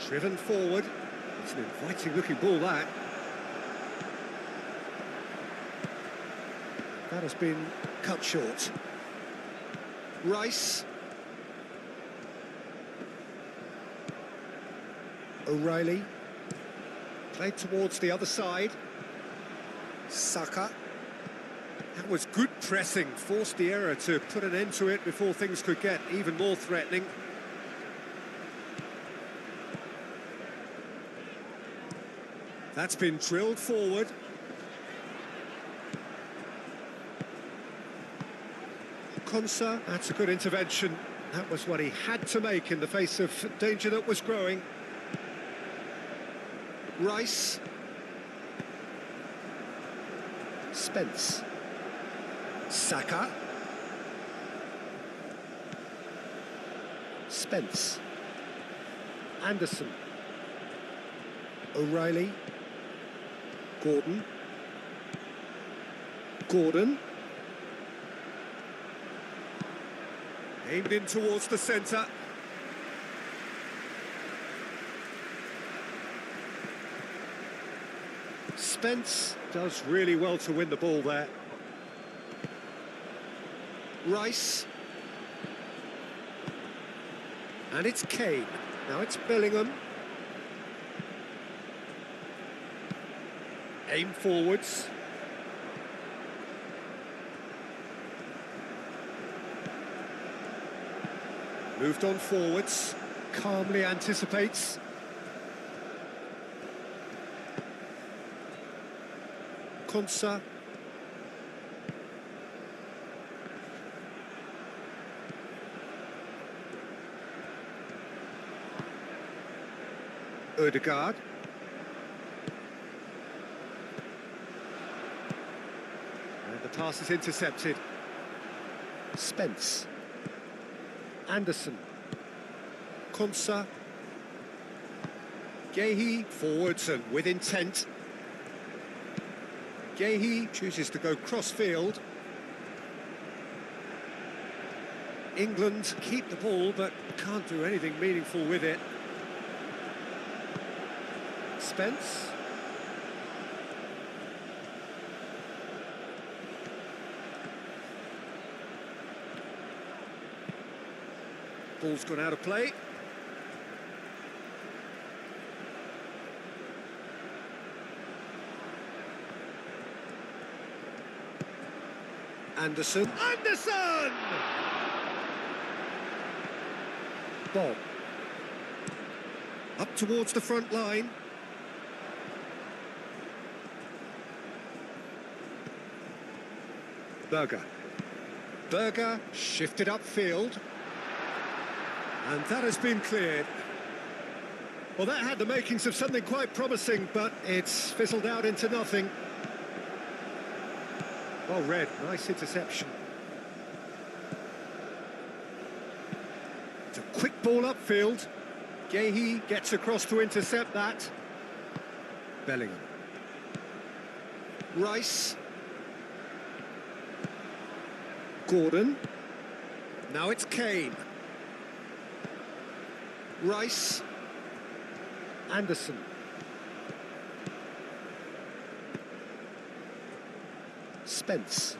Driven forward. It's an inviting looking ball, that. That has been cut short. Rice. O'Reilly. Played towards the other side. Saka. That was good pressing, forced the error to put an end to it before things could get even more threatening. That's been drilled forward. Konsa, that's a good intervention. That was what he had to make in the face of danger that was growing. Rice. Spence. Saka. Spence. Anderson. O'Reilly. Gordon. Gordon. Aimed in towards the centre. Spence does really well to win the ball there. Rice. And it's Kane. Now it's Bellingham. Aim forwards. Moved on forwards. Calmly anticipates. Konsa. Ødegaard. And the pass is intercepted. Spence. Anderson. Konsa. Yehi forwards and with intent. Yehi chooses to go cross-field. England keep the ball but can't do anything meaningful with it. Spence. Ball's gone out of play. Anderson. Anderson! Bob. Up towards the front line. Berger. Berger shifted upfield. And that has been cleared. Well, that had the makings of something quite promising, but it's fizzled out into nothing. Well read, nice interception. It's a quick ball upfield. Yehi gets across to intercept that. Bellingham. Rice. Gordon. Now it's Kane. Rice. Anderson. Spence.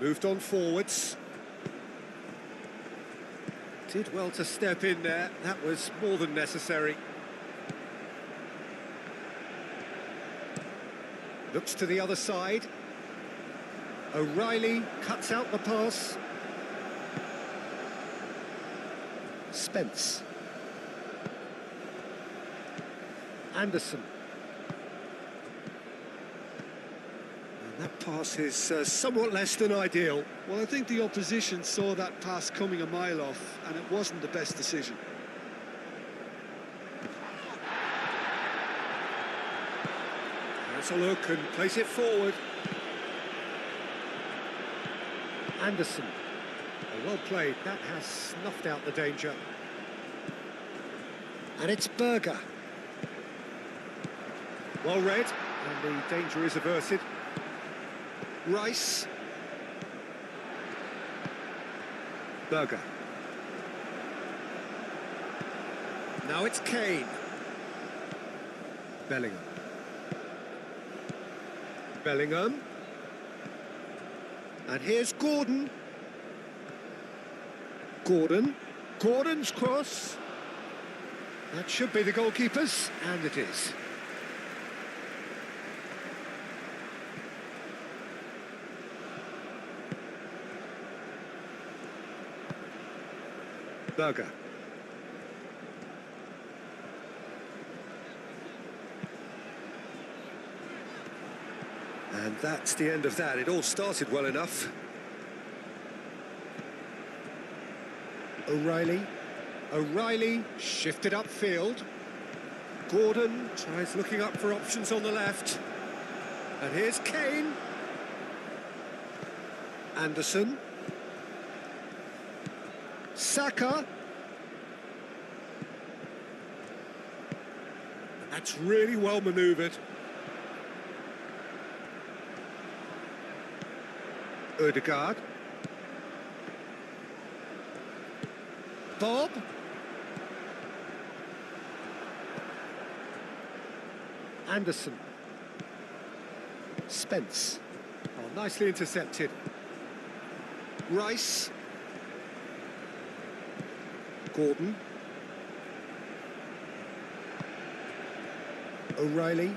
Moved on forwards. Did well to step in there. That was more than necessary. Looks to the other side. O'Reilly cuts out the pass. Spence. Anderson. And that pass is somewhat less than ideal. Well, I think the opposition saw that pass coming a mile off, and it wasn't the best decision. Has a look and plays it forward. Anderson. Oh, well played. That has snuffed out the danger. And it's Berger. Well read, and the danger is averted. Rice. Berger. Now it's Kane. Bellingham. Bellingham. And here's Gordon. Gordon's cross. That should be the goalkeeper's, and it is. Berger. And that's the end of that. It all started well enough. O'Reilly shifted upfield. Gordon tries looking up for options on the left. And here's Kane. Anderson. Saka. That's really well manoeuvred. Ødegaard. Bob. Anderson. Spence. Oh, nicely intercepted. Rice. Gordon. O'Reilly.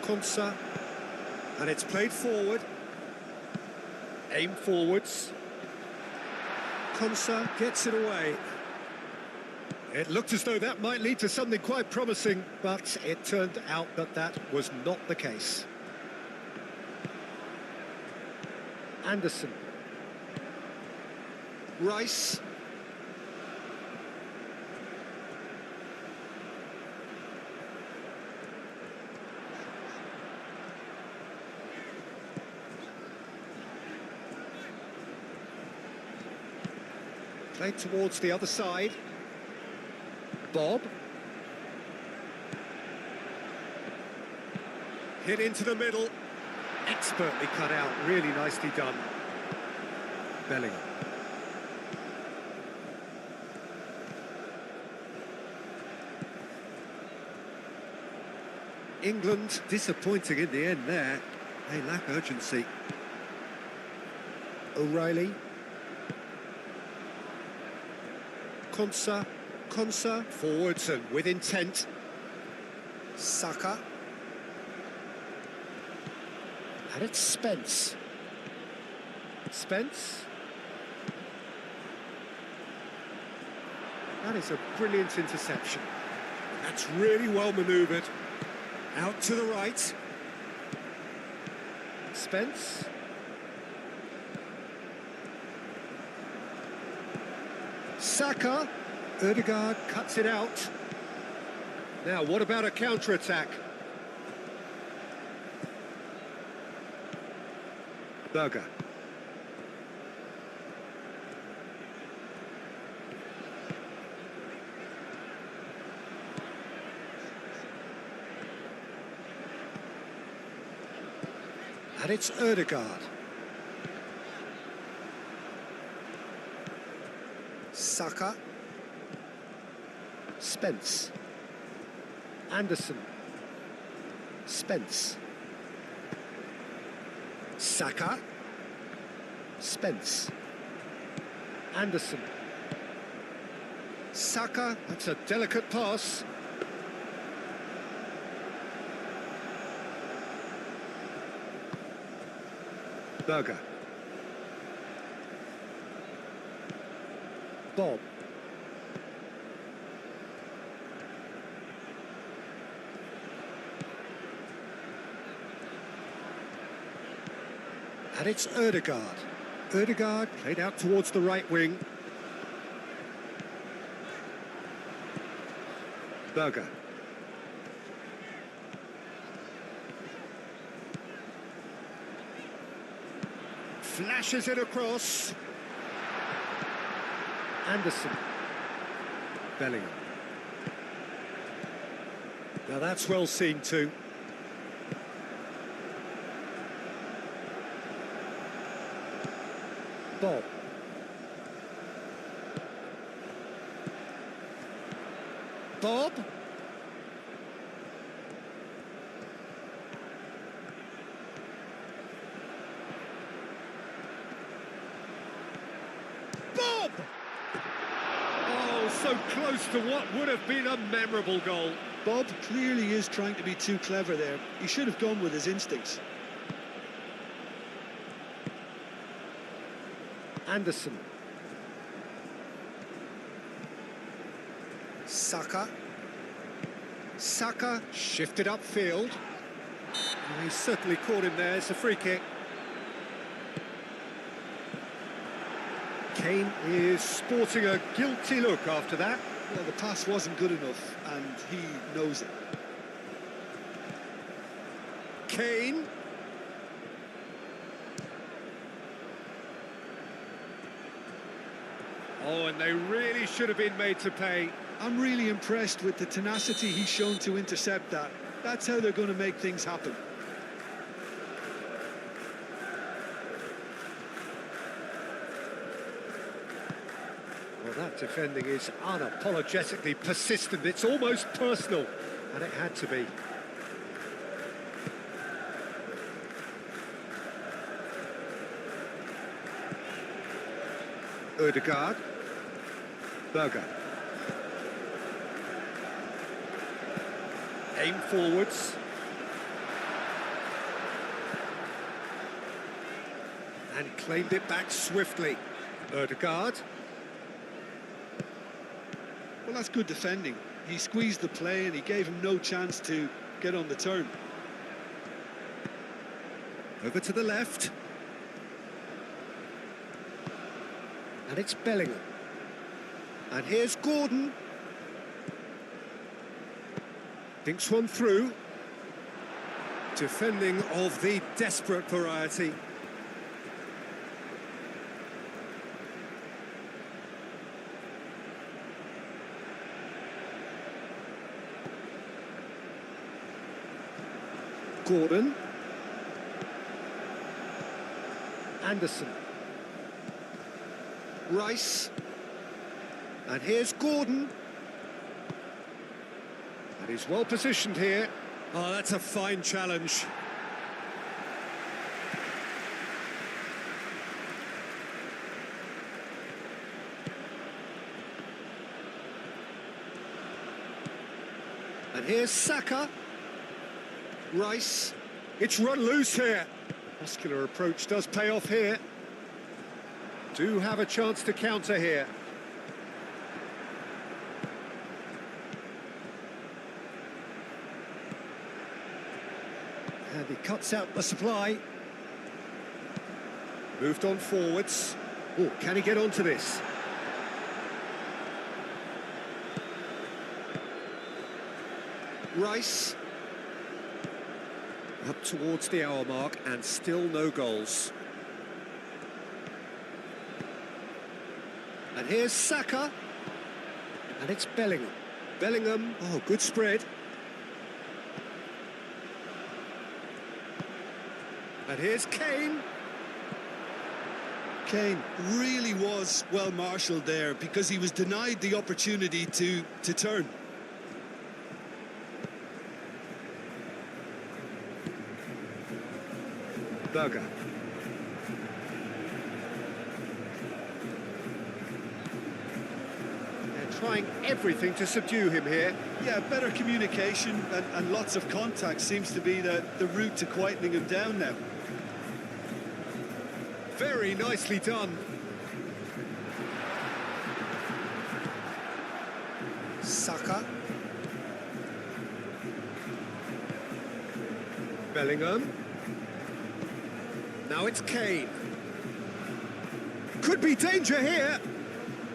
Konsa. And it's played forward. Aim forwards. Konsa gets it away. It looked as though that might lead to something quite promising, but it turned out that that was not the case. Anderson. Rice. Played towards the other side. Bob. Hit into the middle. Expertly cut out, really nicely done. Bellingham. England disappointing in the end there. They lack urgency. O'Reilly. Konsa forwards and with intent. Saka. And it's Spence. Spence. That is a brilliant interception. That's really well manoeuvred. Out to the right. Spence. Saka. Ødegaard cuts it out. Now, what about a counter-attack? Berger. And it's Ødegaard. Saka. Spence. Anderson. Spence. Saka. Spence. Anderson. Saka. That's a delicate pass. Berger. Bob. And it's Ødegaard. Ødegaard played out towards the right wing. Berger. Flashes it across. Anderson. Bellingham. Now that's well seen too. Bob. Bob. Bob! Oh, so close to what would have been a memorable goal. Bob clearly is trying to be too clever there. He should have gone with his instincts. Anderson. Saka. Saka shifted upfield. And he's certainly caught him there. It's a free kick. Kane is sporting a guilty look after that. Well, the pass wasn't good enough, and he knows it. Kane. Oh, and they really should have been made to pay. I'm really impressed with the tenacity he's shown to intercept that. That's how they're going to make things happen. Well, that defending is unapologetically persistent. It's almost personal, and it had to be. Ødegaard. Berger. Aim forwards. And claimed it back swiftly. Ødegaard. Well, that's good defending. He squeezed the play and he gave him no chance to get on the turn. Over to the left. And it's Bellingham. And here's Gordon. Thinks one through. Defending of the desperate variety. Gordon. Anderson. Rice. And here's Gordon. And he's well positioned here. Oh, that's a fine challenge. And here's Saka. Rice. It's run loose here. Muscular approach does pay off here. Do have a chance to counter here. And he cuts out the supply. Moved on forwards. Oh, can he get onto this? Rice. Up towards the hour mark and still no goals. And here's Saka. And it's Bellingham. Bellingham, oh, good spread. And here's Kane. Kane really was well marshalled there because he was denied the opportunity to turn. Berger. They're trying everything to subdue him here. Yeah, better communication and lots of contact seems to be the route to quietening him down now. Very nicely done. Saka. Bellingham. Now it's Kane. Could be danger here.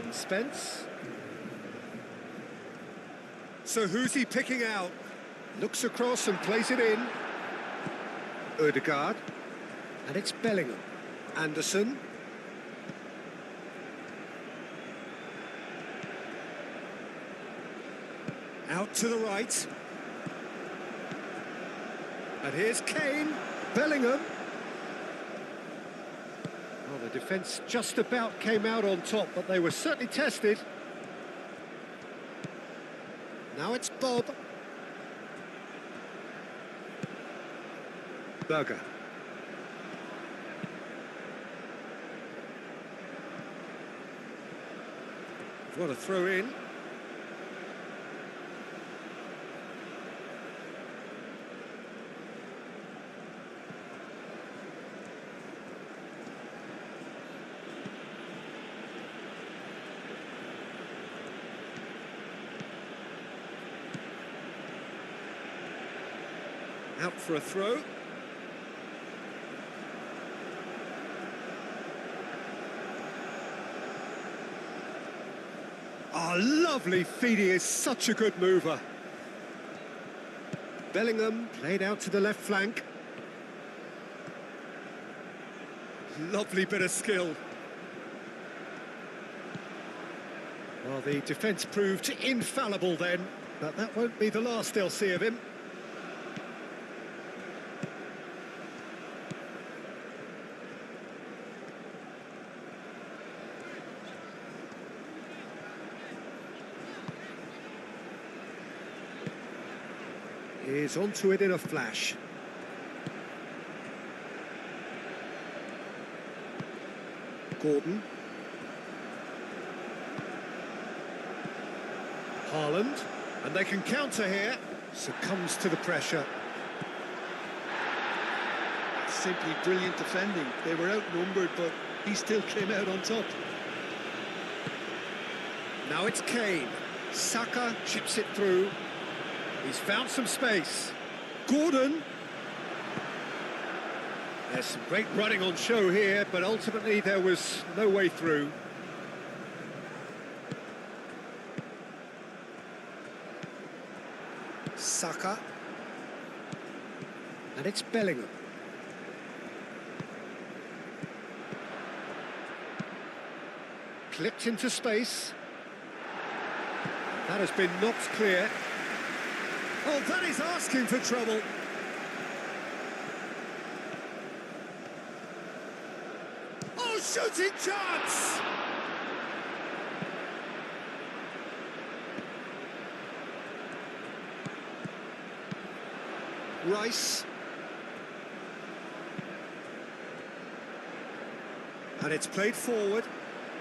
Spence. so who's he picking out? Looks across and plays it in. Ødegaard. And it's Bellingham. Anderson. Out to the right. And here's Kane. Bellingham. Well, the defence just about came out on top, but they were certainly tested. Now it's Bob. Berger. What a throw in. Out for a throw. Oh, lovely feed. He is such a good mover. Bellingham played out to the left flank. Lovely bit of skill. Well, the defence proved infallible then, but that won't be the last they'll see of him. Is onto it in a flash. Gordon. Haaland. And they can counter here. Succumbs to the pressure. Simply brilliant defending. They were outnumbered, but he still came out on top. Now it's Kane. Saka chips it through. He's found some space. Gordon. There's some great running on show here, but ultimately there was no way through. Saka. And it's Bellingham. Clipped into space. That has been knocked clear. Oh, that is asking for trouble. Oh, shooting chance! Rice. And it's played forward.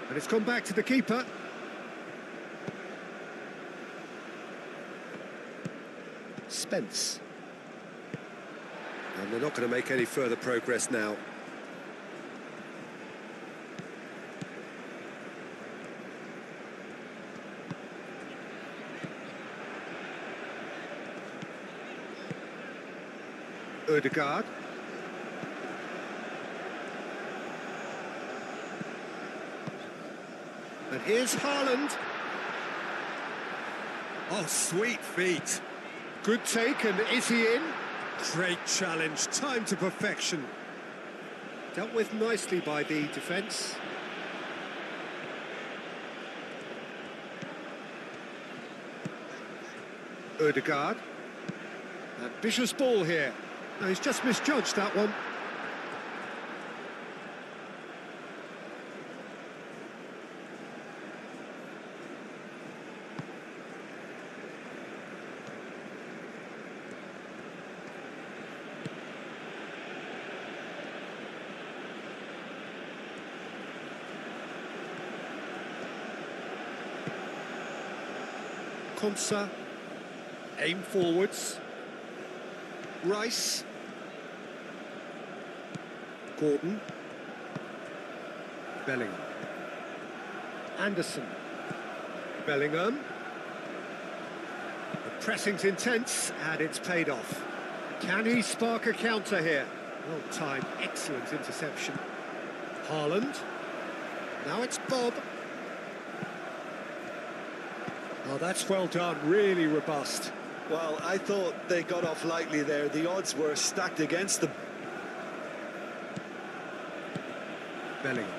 And it's gone back to the keeper. Spence. And they're not going to make any further progress now. Ødegaard. And here's Haaland. Oh, sweet feet. Good take, and is he in? Great challenge, time to perfection. Dealt with nicely by the defence. Ødegaard. Ambitious ball here. No, he's just misjudged that one. Konsa, aim forwards. Rice. Gordon. Bellingham. Anderson. Bellingham. The pressing's intense, and it's paid off. Can he spark a counter here? Well timed, excellent interception. Haaland. Now it's Bob. Oh, that's well done, really robust. Well, I thought they got off lightly there. The odds were stacked against them. Bellingham.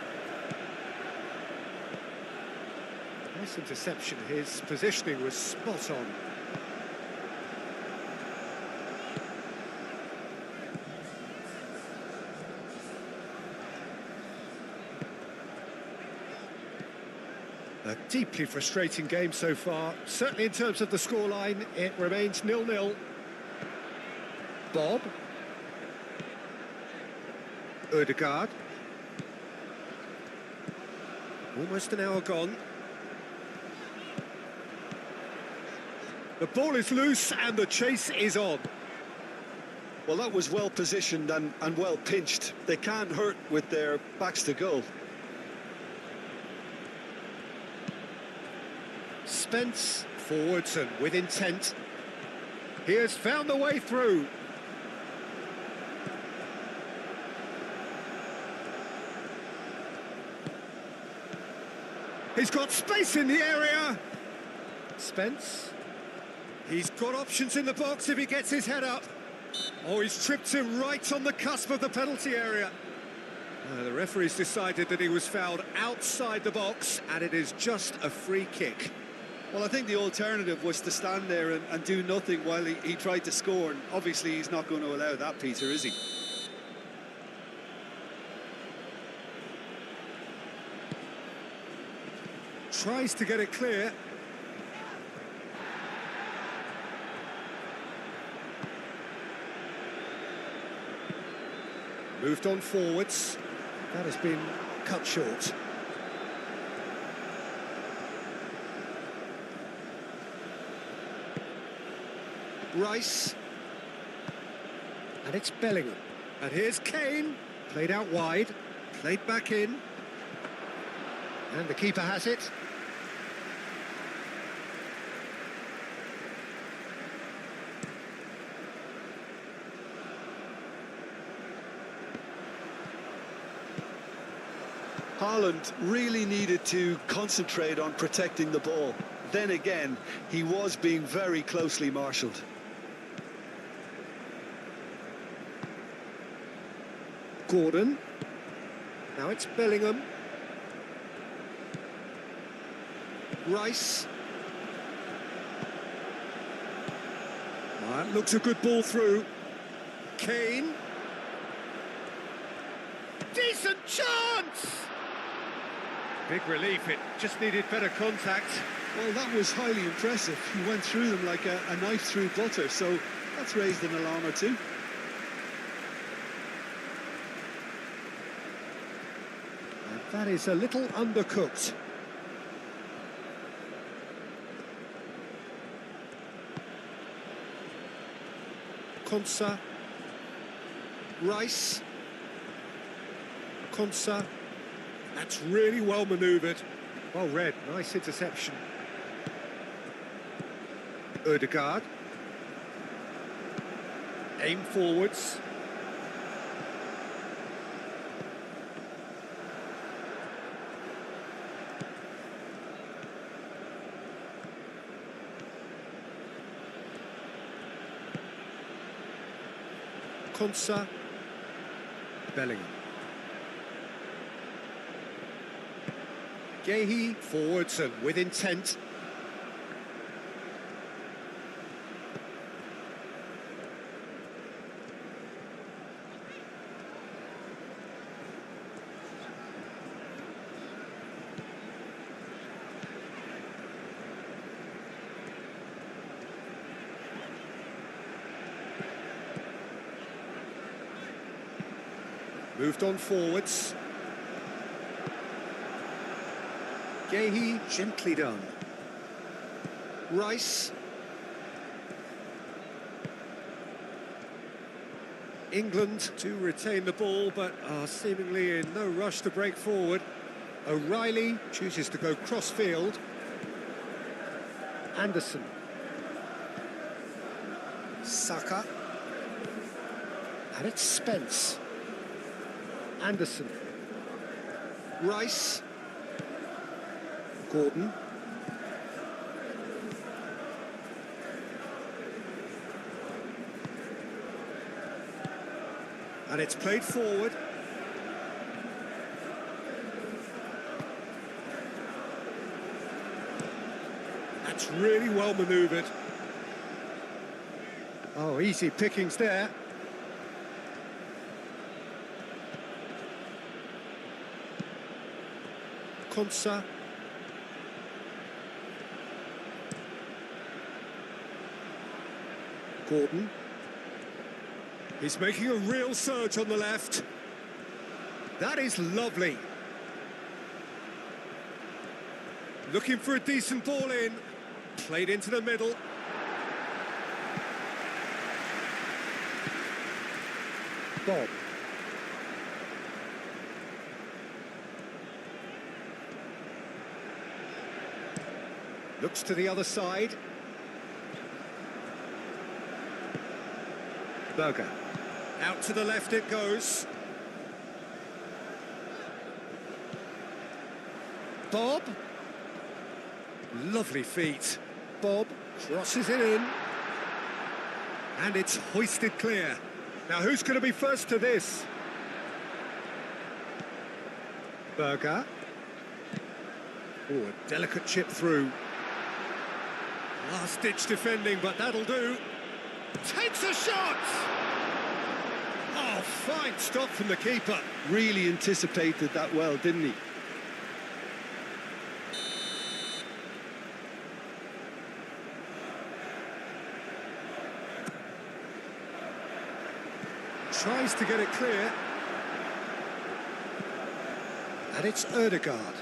Nice interception. His positioning was spot on. A deeply frustrating game so far. Certainly in terms of the scoreline, it remains 0-0. Bob. Ødegaard. Almost an hour gone. The ball is loose and the chase is on. Well, that was well positioned and well pinched. They can't hurt with their backs to goal. Spence forwards and with intent. He has found the way through. He's got space in the area. Spence. He's got options in the box if he gets his head up. Oh, he's tripped him right on the cusp of the penalty area. The referee's decided that he was fouled outside the box, and it is just a free kick. Well, I think the alternative was to stand there and do nothing while he tried to score. And obviously, he's not going to allow that, Peter, is he? Tries to get it clear. Moved on forwards. That has been cut short. Rice. And it's Bellingham. And here's Kane. Played out wide. Played back in. And the keeper has it. Haaland really needed to concentrate on protecting the ball. Then again, he was being very closely marshalled. Gordon. Now it's Bellingham. Rice. That looks a good ball through. Kane. Decent chance! Big relief, it just needed better contact. Well, that was highly impressive. He went through them like a knife through butter, so that's raised an alarm or two. And that is a little undercooked. Konsa. Rice. Konsa. That's really well manoeuvred. Well read, nice interception. Ødegaard. Aim forwards. Konsa. Bellingham. Gehi forwards and with intent. Moved on forwards. Gehi, gently done. Rice. England to retain the ball, but are seemingly in no rush to break forward. O'Reilly chooses to go cross-field. Anderson. Saka. And it's Spence. Anderson. Rice. Gordon. And it's played forward. That's really well manoeuvred. Oh, easy pickings there. Konsa. Gordon. He's making a real surge on the left. That is lovely. Looking for a decent ball in. Played into the middle. Bob. Looks to the other side. Berger. Out to the left it goes. Bob. Lovely feet. Bob crosses it in. And it's hoisted clear. Now who's going to be first to this? Berger. Oh, a delicate chip through. Last-ditch defending, but that'll do. Takes a shot! Oh, fine stop from the keeper. Really anticipated that well, didn't he? Tries to get it clear. And it's Ødegaard.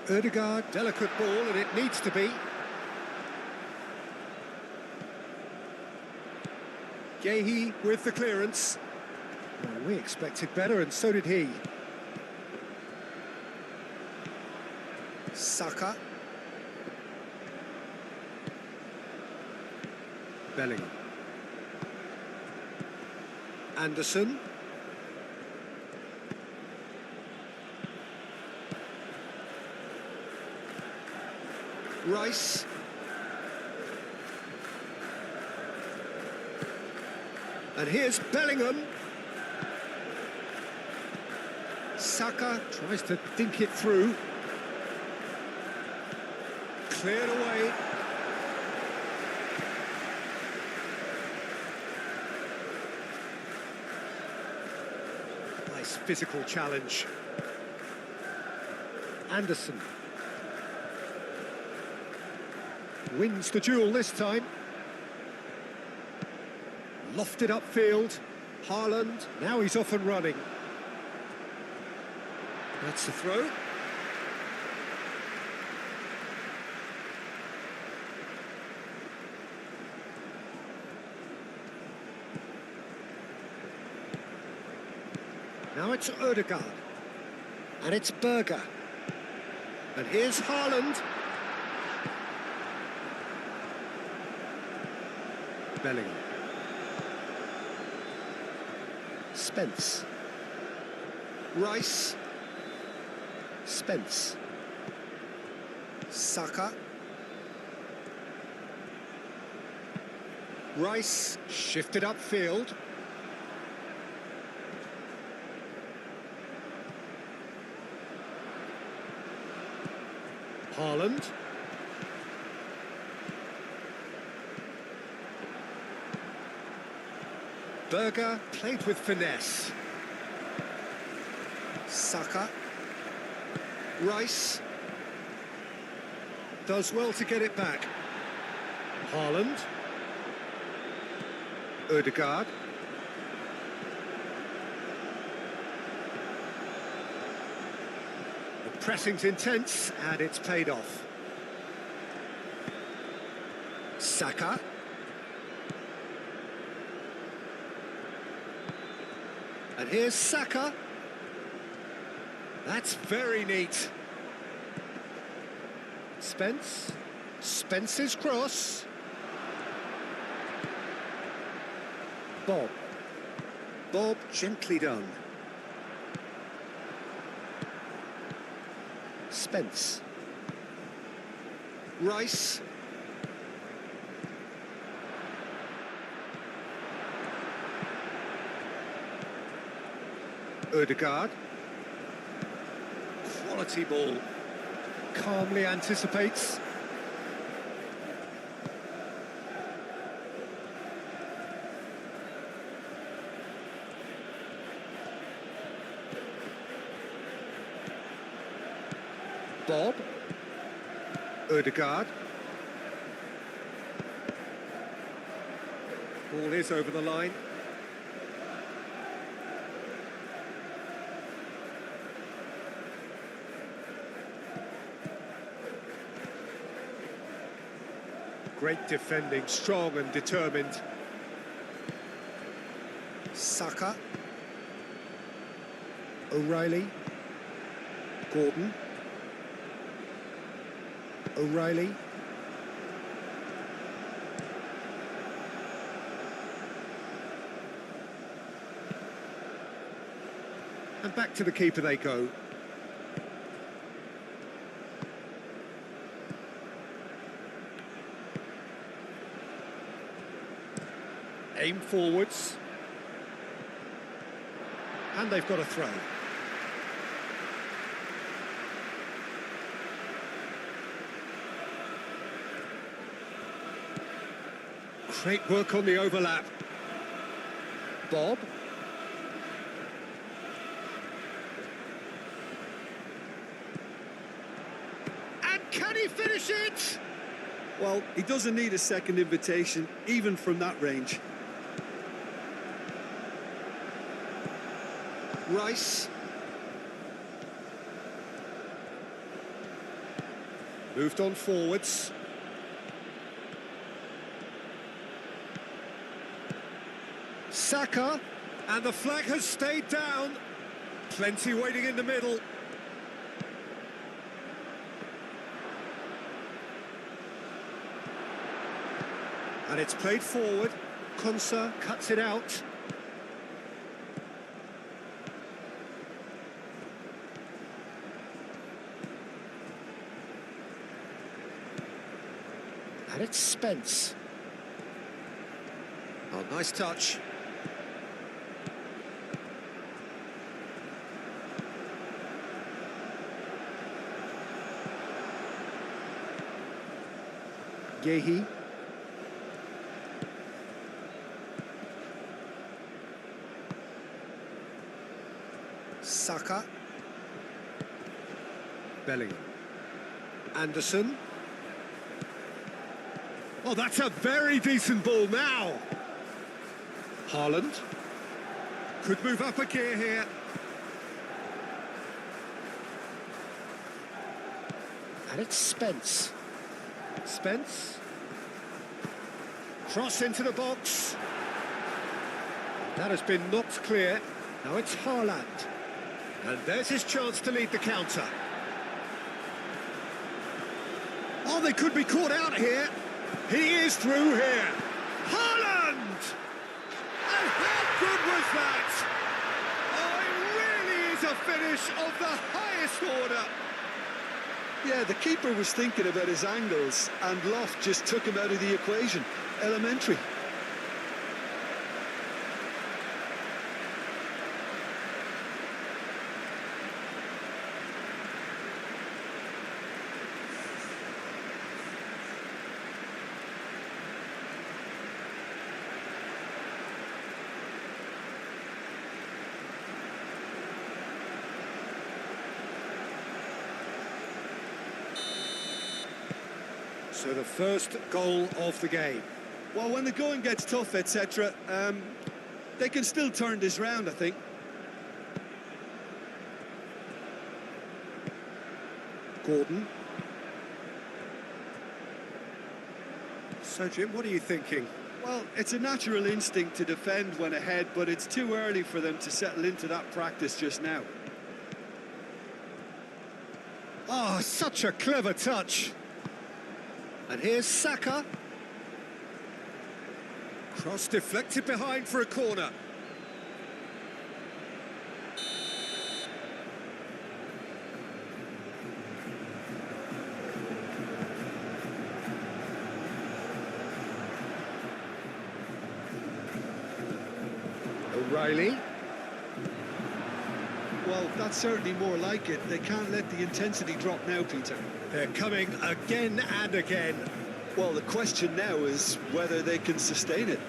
Ødegaard, delicate ball, and it needs to be. Gehi with the clearance. Well, we expected better, and so did he. Saka. Bellingham. Anderson. Rice. And here's Bellingham. Saka tries to dink it through. Cleared away. Nice physical challenge. Anderson. Wins the duel this time. Lofted upfield. Haaland, now he's off and running. That's the throw. Now it's Ødegaard. And it's Berger. And here's Haaland. Bellingham. Spence. Rice. Spence. Saka. Rice shifted upfield. Haaland. Berger played with finesse. Saka. Rice. Does well to get it back. Haaland. Ødegaard. The pressing's intense and it's paid off. Saka. And here's Saka. That's very neat. Spence. Spence's cross. Bob. Bob, gently done. Spence. Rice. Ødegaard. Quality ball. Calmly anticipates. Bob. Ødegaard. Ball is over the line. Great defending, strong and determined. Saka. O'Reilly. Gordon. O'Reilly. And back to the keeper they go. Aim forwards. And they've got a throw. Great work on the overlap. Bob. And can he finish it? Well, he doesn't need a second invitation, even from that range. Rice. Moved on forwards. Saka, and the flag has stayed down. Plenty waiting in the middle. And it's played forward. Konsa cuts it out. And it's Spence. Oh, nice touch. Gehi. Saka. Bellingham. Anderson. Oh, that's a very decent ball now. Haaland. Could move up a gear here. And it's Spence. Spence. Cross into the box. That has been knocked clear. Now it's Haaland. And there's his chance to lead the counter. Oh, they could be caught out here. He is through here. Haaland! And how good was that? Oh, it really is a finish of the highest order. Yeah, the keeper was thinking about his angles, and Loft just took him out of the equation. Elementary. So the first goal of the game. Well, when the going gets tough, etc., they can still turn this round, I think. Gordon. So, Jim, what are you thinking? Well, it's a natural instinct to defend when ahead, but it's too early for them to settle into that practice just now. Oh, such a clever touch. And here's Saka. Cross deflected behind for a corner. O'Reilly. Well, that's certainly more like it. They can't let the intensity drop now, Peter. They're coming again and again. Well, the question now is whether they can sustain it.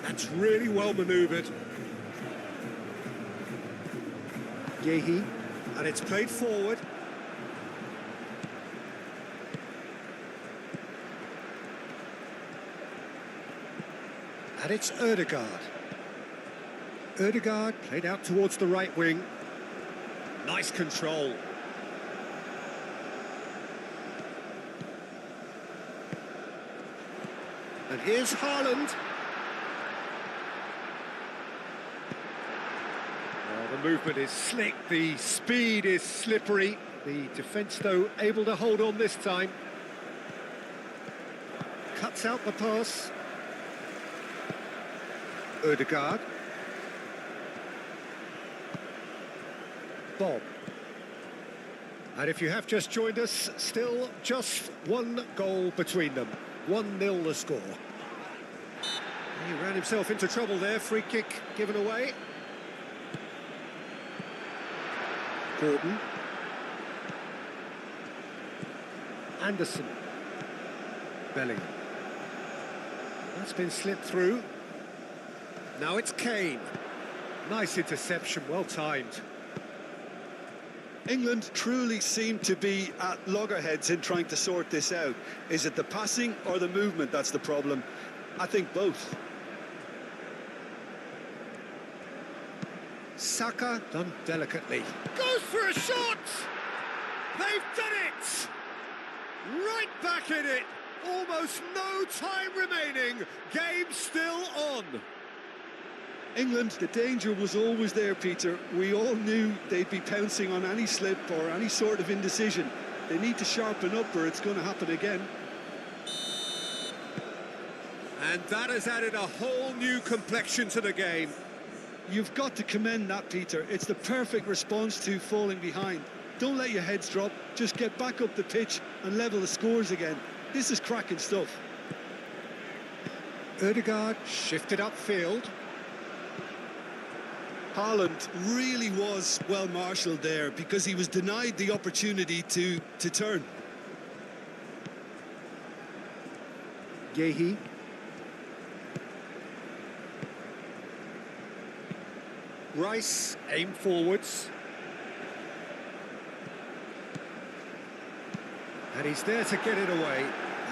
That's really well manoeuvred. Yehi, and it's played forward. And it's Ødegaard. Ødegaard played out towards the right wing. Nice control. And here's Haaland. Oh, the movement is slick, the speed is slippery. The defence, though, able to hold on this time. Cuts out the pass. Ødegaard. Bob. And if you have just joined us, still just one goal between them. 1-0 the score. He ran himself into trouble there. Free kick given away. Gordon. Anderson. Bellingham. That's been slipped through. Now it's Kane. Nice interception, well timed. England truly seem to be at loggerheads in trying to sort this out. Is it the passing or the movement that's the problem? I think both. Saka done delicately. Goes for a shot! They've done it! Right back in it! Almost no time remaining. Game still on. England, the danger was always there, Peter. We all knew they'd be pouncing on any slip or any sort of indecision. They need to sharpen up or it's going to happen again. And that has added a whole new complexion to the game. You've got to commend that, Peter. It's the perfect response to falling behind. Don't let your heads drop. Just get back up the pitch and level the scores again. This is cracking stuff. Ødegaard shifted upfield. Haaland really was well marshalled there because he was denied the opportunity to turn. Yehi. Rice, aim forwards. And he's there to get it away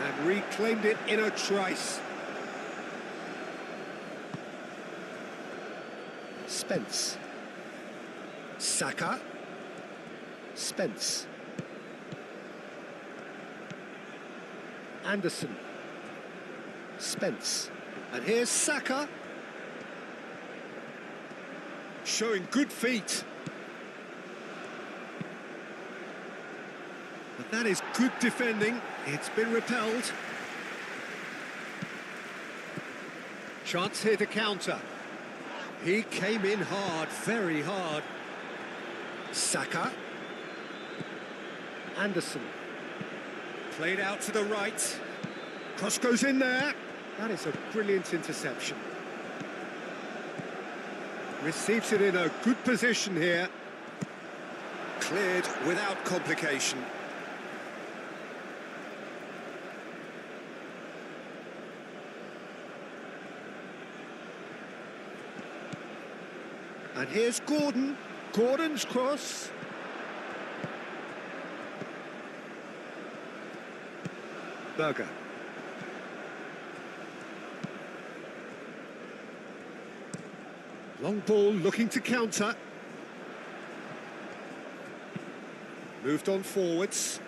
and reclaimed it in a trice. Spence. Saka. Spence. Anderson. Spence. And here's Saka. Showing good feet. But that is good defending. It's been repelled. Chance here to counter. He came in hard, very hard. Saka. Anderson. Played out to the right. Cross goes in there. That is a brilliant interception. Receives it in a good position here. Cleared without complication. And here's Gordon. Gordon's cross. Berger. Long ball looking to counter. Moved on forwards.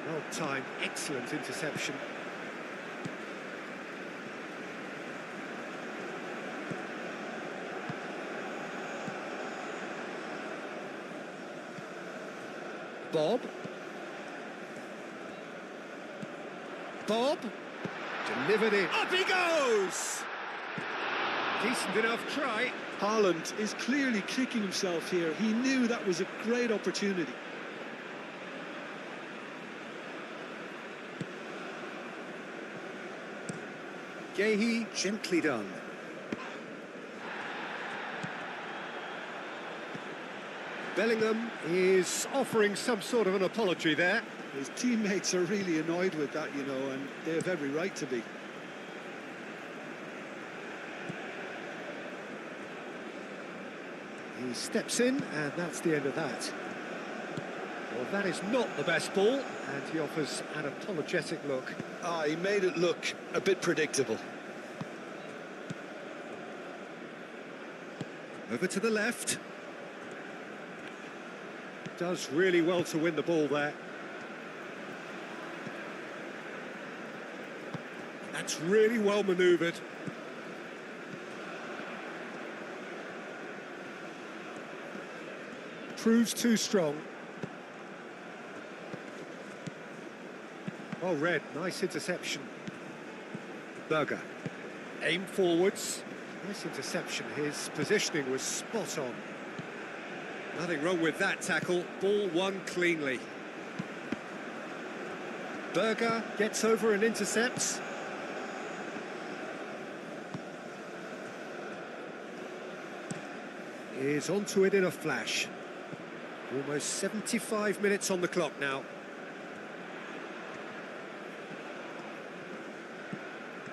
Well timed, excellent interception. Bob. Bob. Delivered it. Up he goes! Decent enough try. Haaland is clearly kicking himself here. He knew that was a great opportunity. Gehi, gently done. Bellingham is offering some sort of an apology there. His teammates are really annoyed with that, you know, and they have every right to be. He steps in, and that's the end of that. Well, that is not the best ball, and he offers an apologetic look. Ah, he made it look a bit predictable. Over to the left. Does really well to win the ball there. That's really well manoeuvred. Proves too strong. Well read, nice interception. Berger, aim forwards. Nice interception, his positioning was spot on. Nothing wrong with that tackle, ball won cleanly. Berger gets over and intercepts. Is onto it in a flash. Almost 75 minutes on the clock now.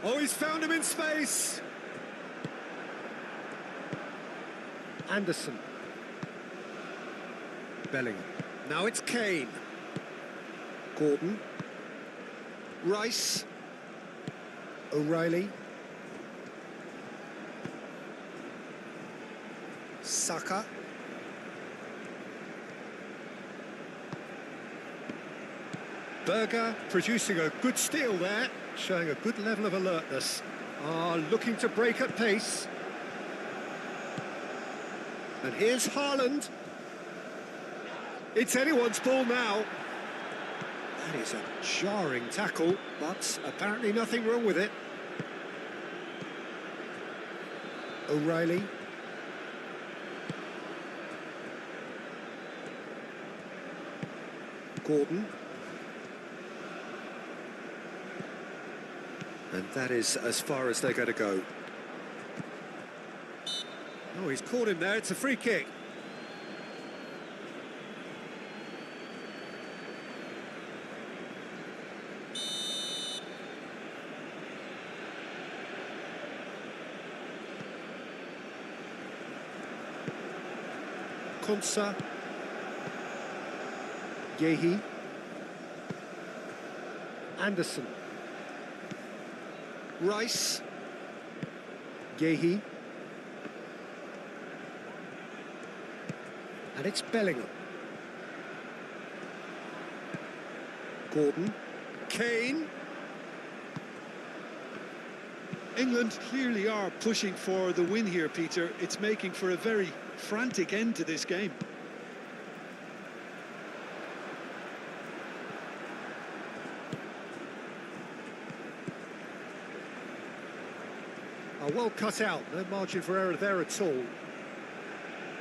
Oh, he's found him in space. Anderson. Bellingham. Now it's Kane. Gordon. Rice. O'Reilly. Saka. Berger producing a good steal there, showing a good level of alertness. Looking to break at pace. And here's Haaland. It's anyone's ball now. That is a jarring tackle, but apparently nothing wrong with it. O'Reilly. Gordon. And that is as far as they're going to go. Oh, he's caught him there. It's a free kick. Konsa. Gehi. Anderson. Rice. Gehi. And it's Bellingham. Gordon. Kane. England clearly are pushing for the win here, Peter. It's making for a very frantic end to this game. Well cut out, no margin for error there at all.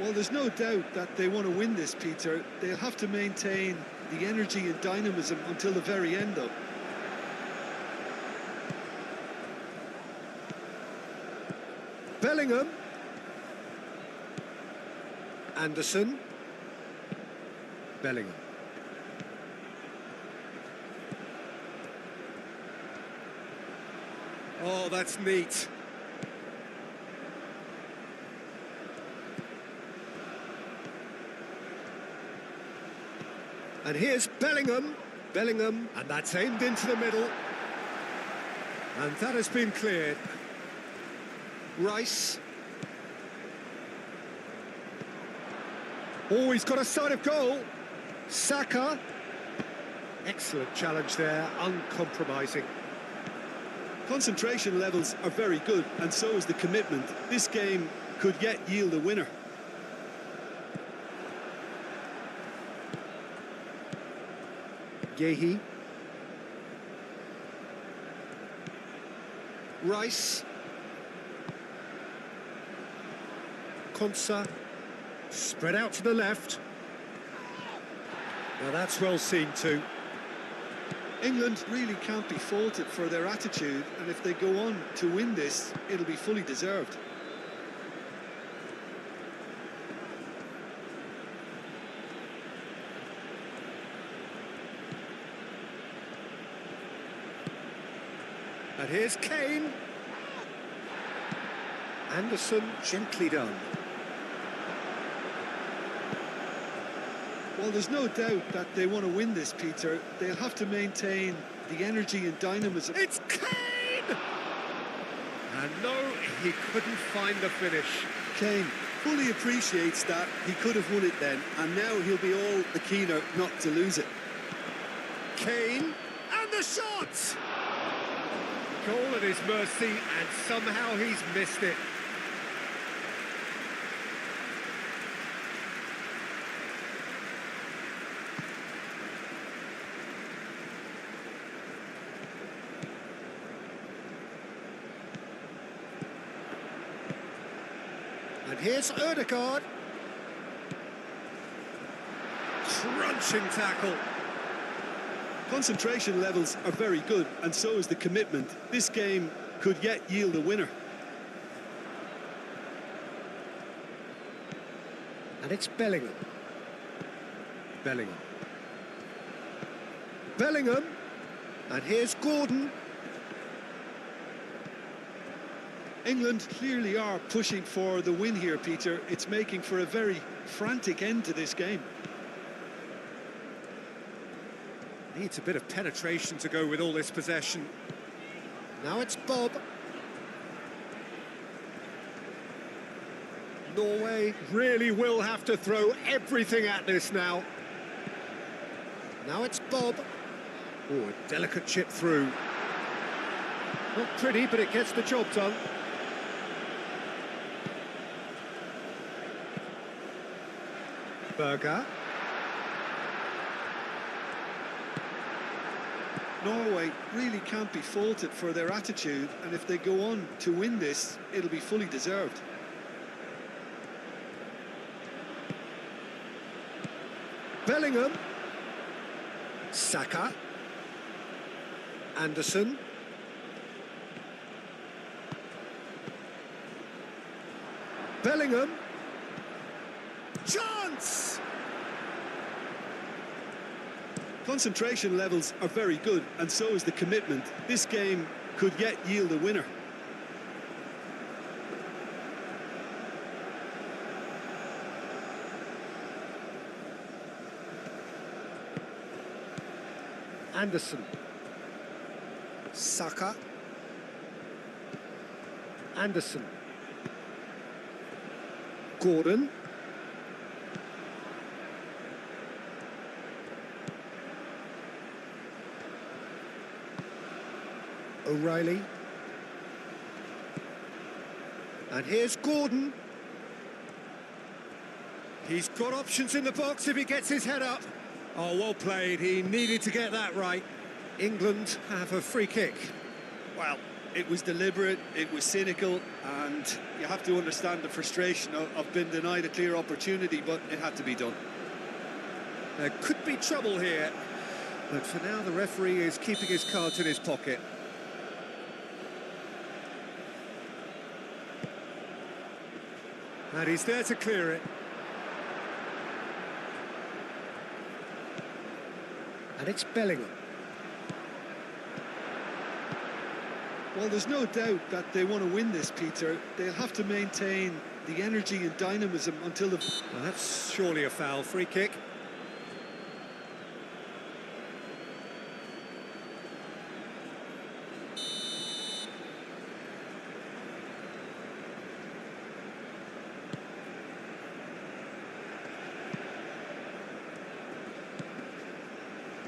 Well, there's no doubt that they want to win this, Peter. They'll have to maintain the energy and dynamism until the very end, though. Bellingham. Anderson. Bellingham. Oh, that's neat. And here's Bellingham. Bellingham, and that's aimed into the middle. And that has been cleared. Rice. Oh, he's got a sight of goal. Saka. Excellent challenge there, uncompromising. Concentration levels are very good, and so is the commitment. This game could yet yield a winner. Gehi. Rice. Konsa. Spread out to the left. Now that's well seen too. England really can't be faulted for their attitude, and if they go on to win this, it'll be fully deserved. And here's Kane. Anderson, gently done. Well, there's no doubt that they want to win this, Peter. They'll have to maintain the energy and dynamism. It's Kane! And no, he couldn't find the finish. Kane fully appreciates that he could have won it then, and now he'll be all the keener not to lose it. Kane, and the shot! Goal at his mercy, and somehow he's missed it. And here's Ødegaard. Crunching tackle. Concentration levels are very good, and so is the commitment. This game could yet yield a winner. And it's Bellingham. Bellingham. And here's Gordon. England clearly are pushing for the win here, Peter. It's making for a very frantic end to this game. Needs a bit of penetration to go with all this possession. Now it's Bob. Norway really will have to throw everything at this now. Now it's Bob. Oh, a delicate chip through. Not pretty, but it gets the job done. Berger. Norway really can't be faulted for their attitude, and if they go on to win this, it'll be fully deserved. Bellingham. Saka. Anderson. Bellingham. Chance! Concentration levels are very good, and so is the commitment. This game could yet yield a winner. Anderson. Saka. Anderson. Gordon. O'Reilly. And here's Gordon. He's got options in the box if he gets his head up. Oh, well played. He needed to get that right. England have a free kick. Well, it was deliberate, it was cynical, and you have to understand the frustration of being denied a clear opportunity, but it had to be done. There could be trouble here, but for now the referee is keeping his cards in his pocket. And he's there to clear it. And it's Bellingham. Well, there's no doubt that they want to win this, Peter. They'll have to maintain the energy and dynamism until the... Well, that's surely a foul. Free kick.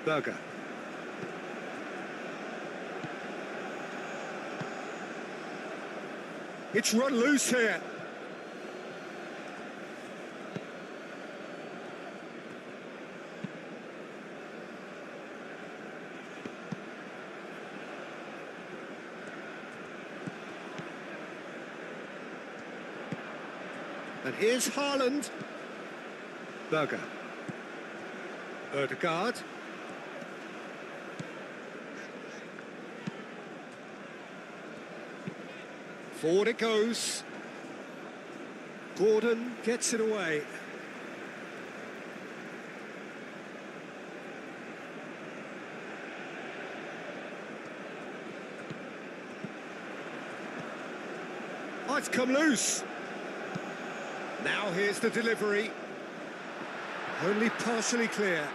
Berger. It's run loose here. And here's Haaland. Berger. Ødegaard. Forward it goes. Gordon gets it away. Oh, it's come loose. Now here's the delivery. Only partially clear.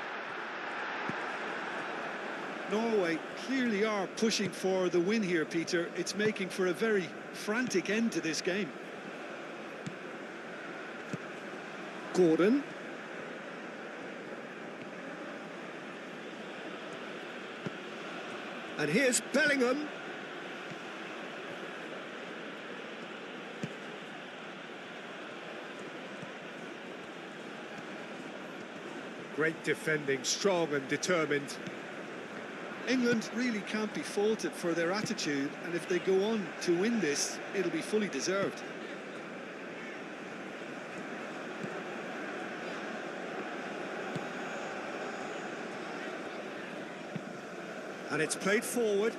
Norway clearly are pushing for the win here, Peter. It's making for a very frantic end to this game. Gordon. And here's Bellingham. Great defending, strong and determined. England really can't be faulted for their attitude, and if they go on to win this, it'll be fully deserved. And it's played forward.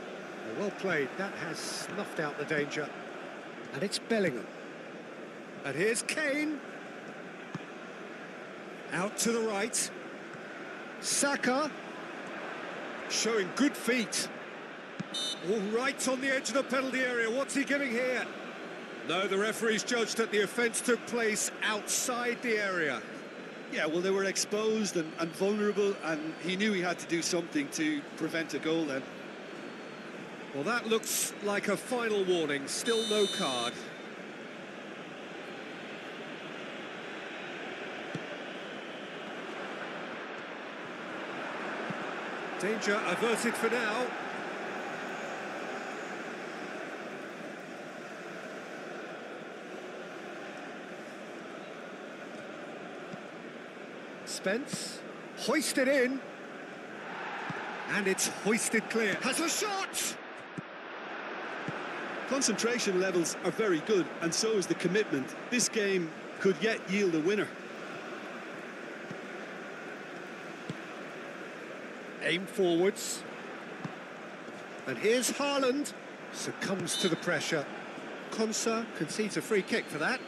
Well played. That has snuffed out the danger. And it's Bellingham. And here's Kane. Out to the right. Saka. Showing good feet. All right on the edge of the penalty area. What's he giving here? No, the referee's judged that the offence took place outside the area. Yeah, well, they were exposed and vulnerable, and he knew he had to do something to prevent a goal then. Well, that looks like a final warning. Still no card. Danger averted for now. Spence, hoisted in. And it's hoisted clear. Has a shot! Concentration levels are very good, and so is the commitment. This game could yet yield a winner. Aim forwards. And here's Haaland. Succumbs to the pressure. Konsa concedes a free kick for that.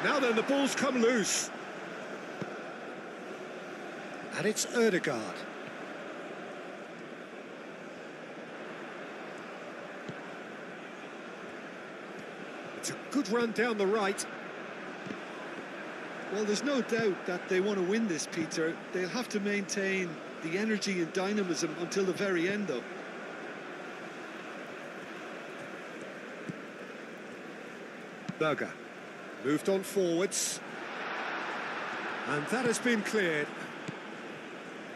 Now then, the ball's come loose. And it's Ødegaard. It's a good run down the right. Well, there's no doubt that they want to win this, Peter. They'll have to maintain the energy and dynamism until the very end, though. Berger. Moved on forwards. And that has been cleared.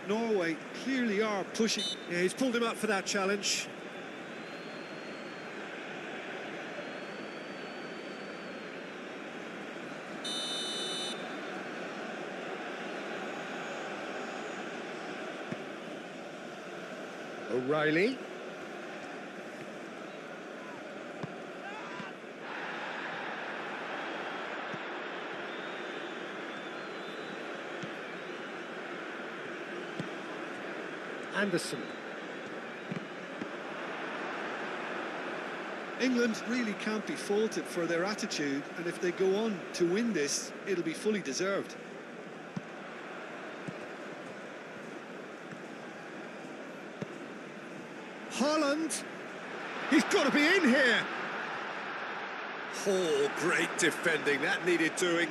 Norway clearly are pushing. Yeah, he's pulled him up for that challenge. O'Reilly. Anderson. England really can't be faulted for their attitude, and if they go on to win this, it'll be fully deserved. Haaland. He's got to be in here. Oh, great defending. That needed doing.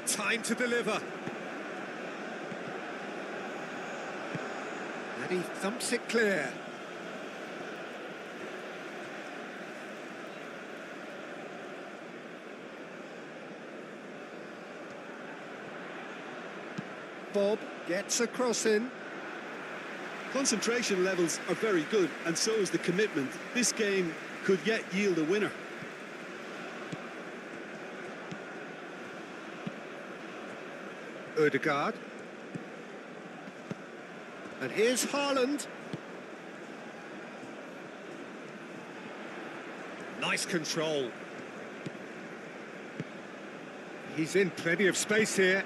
Time to deliver. And he thumps it clear. Bob gets a cross in. Concentration levels are very good, and so is the commitment. This game could yet yield a winner. Ødegaard. And here's Haaland. Nice control. He's in plenty of space here.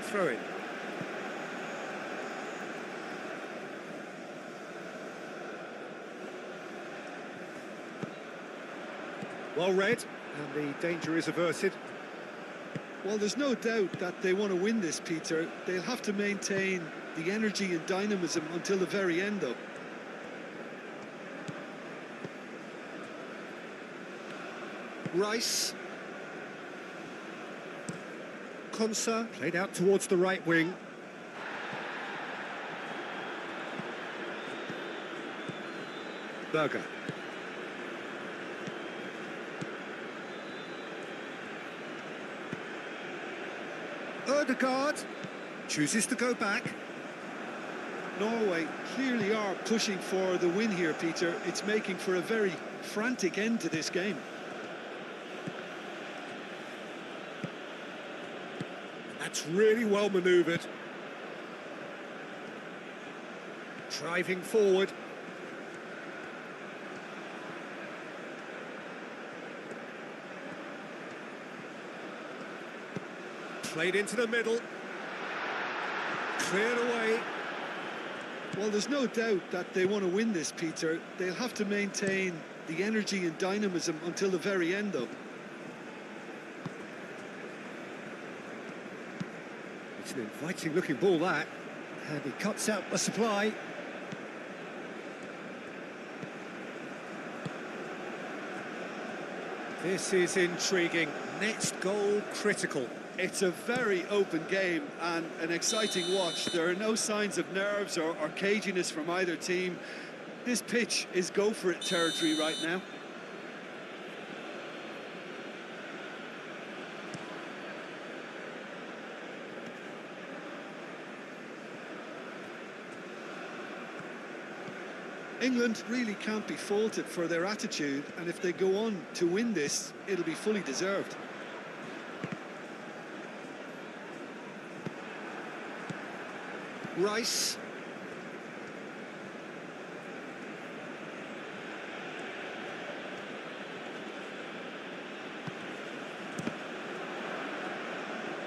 Throw it. Well read, and the danger is averted. Well, there's no doubt that they want to win this, Peter. They'll have to maintain the energy and dynamism until the very end, though. Rice. Konsa played out towards the right wing. Berger. Ødegaard chooses to go back. Norway clearly are pushing for the win here, Peter. It's making for a very frantic end to this game. That's really well manoeuvred. Driving forward. Played into the middle. Cleared away. Well, there's no doubt that they want to win this, Peter. They'll have to maintain the energy and dynamism until the very end, though. It's an inviting-looking ball, that. And he cuts out the supply. This is intriguing. Next goal critical. It's a very open game and an exciting watch. There are no signs of nerves or caginess from either team. This pitch is go-for-it territory right now. England really can't be faulted for their attitude, and if they go on to win this, it'll be fully deserved. Rice.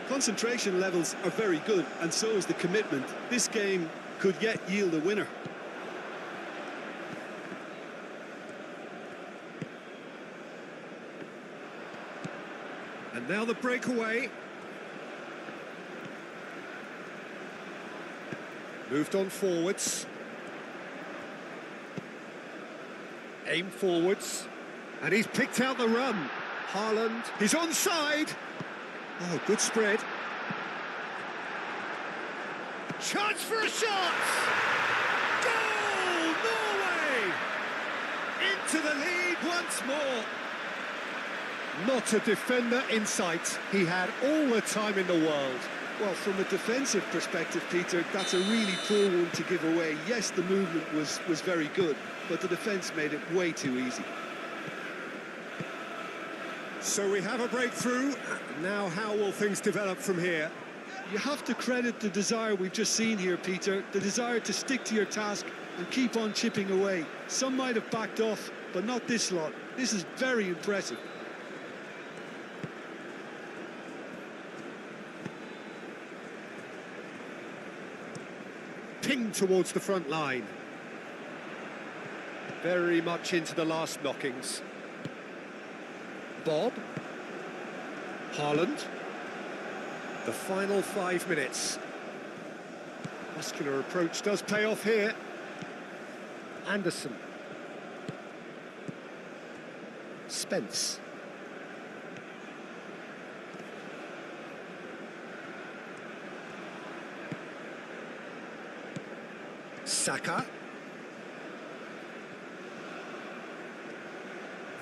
Concentration levels are very good, and so is the commitment. This game could yet yield a winner. And now the breakaway. Moved on forwards. Aim forwards. And he's picked out the run. Haaland. He's onside. Oh, good spread. Chance for a shot! Goal! Norway! Into the lead once more. Not a defender in sight. He had all the time in the world. Well, from a defensive perspective, Peter, that's a really poor one to give away. Yes, the movement was very good, but the defence made it way too easy. So we have a breakthrough. Now how will things develop from here? You have to credit the desire we've just seen here, Peter, the desire to stick to your task and keep on chipping away. Some might have backed off, but not this lot. This is very impressive. Pinged towards the front line. Very much into the last knockings. Bob. Haaland. The final 5 minutes. Muscular approach does pay off here. Anderson. Spence. Saka.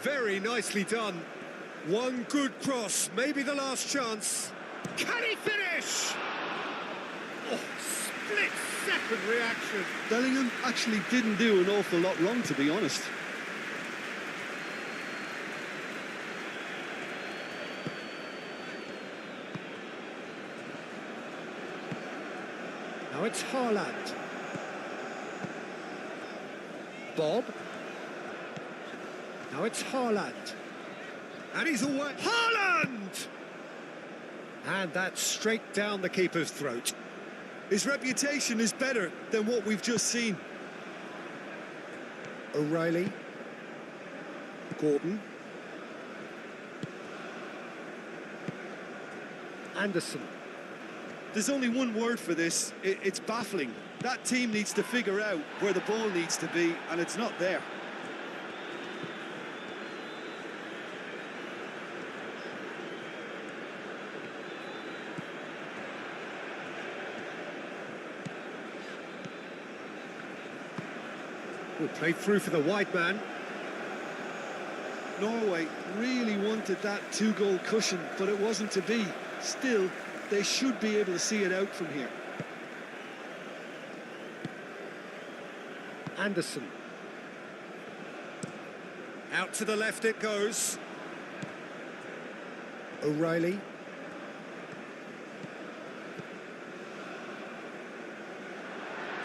Very nicely done. One good cross, maybe the last chance. Can he finish? Oh, split-second reaction. Bellingham actually didn't do an awful lot wrong, to be honest. Now it's Haaland. Bob. Now it's Haaland. And he's away. Haaland! And that's straight down the keeper's throat. His reputation is better than what we've just seen. O'Reilly. Gordon. Anderson. There's only one word for this. It's baffling. That team needs to figure out where the ball needs to be, and it's not there. We'll play through for the wide man. Norway really wanted that two-goal cushion, but it wasn't to be. Still, they should be able to see it out from here. Anderson. Out to the left it goes. O'Reilly.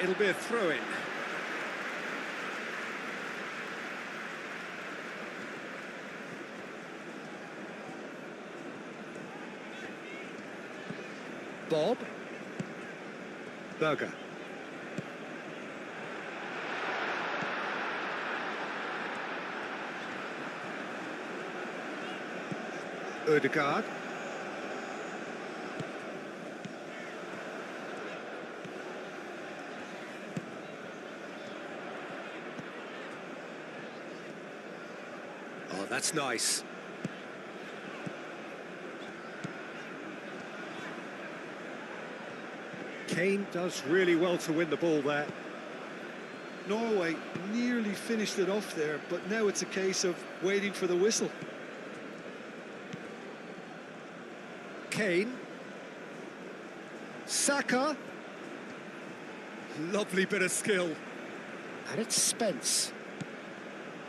It'll be a throw-in. Bob. Berger. Ødegaard. Oh, that's nice. Kane does really well to win the ball there. Norway nearly finished it off there, but now it's a case of waiting for the whistle. Kane. Saka. Lovely bit of skill. And it's Spence.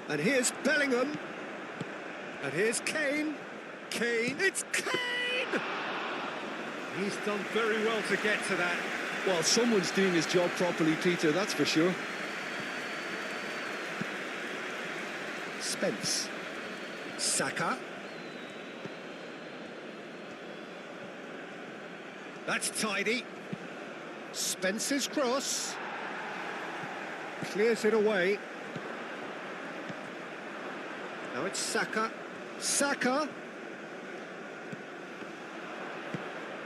And here's Bellingham. And here's Kane. Kane. It's Kane! He's done very well to get to that. Well, someone's doing his job properly, Peter, that's for sure. Spence. Saka. That's tidy. Spence's cross. Clears it away. Now it's Saka. Saka.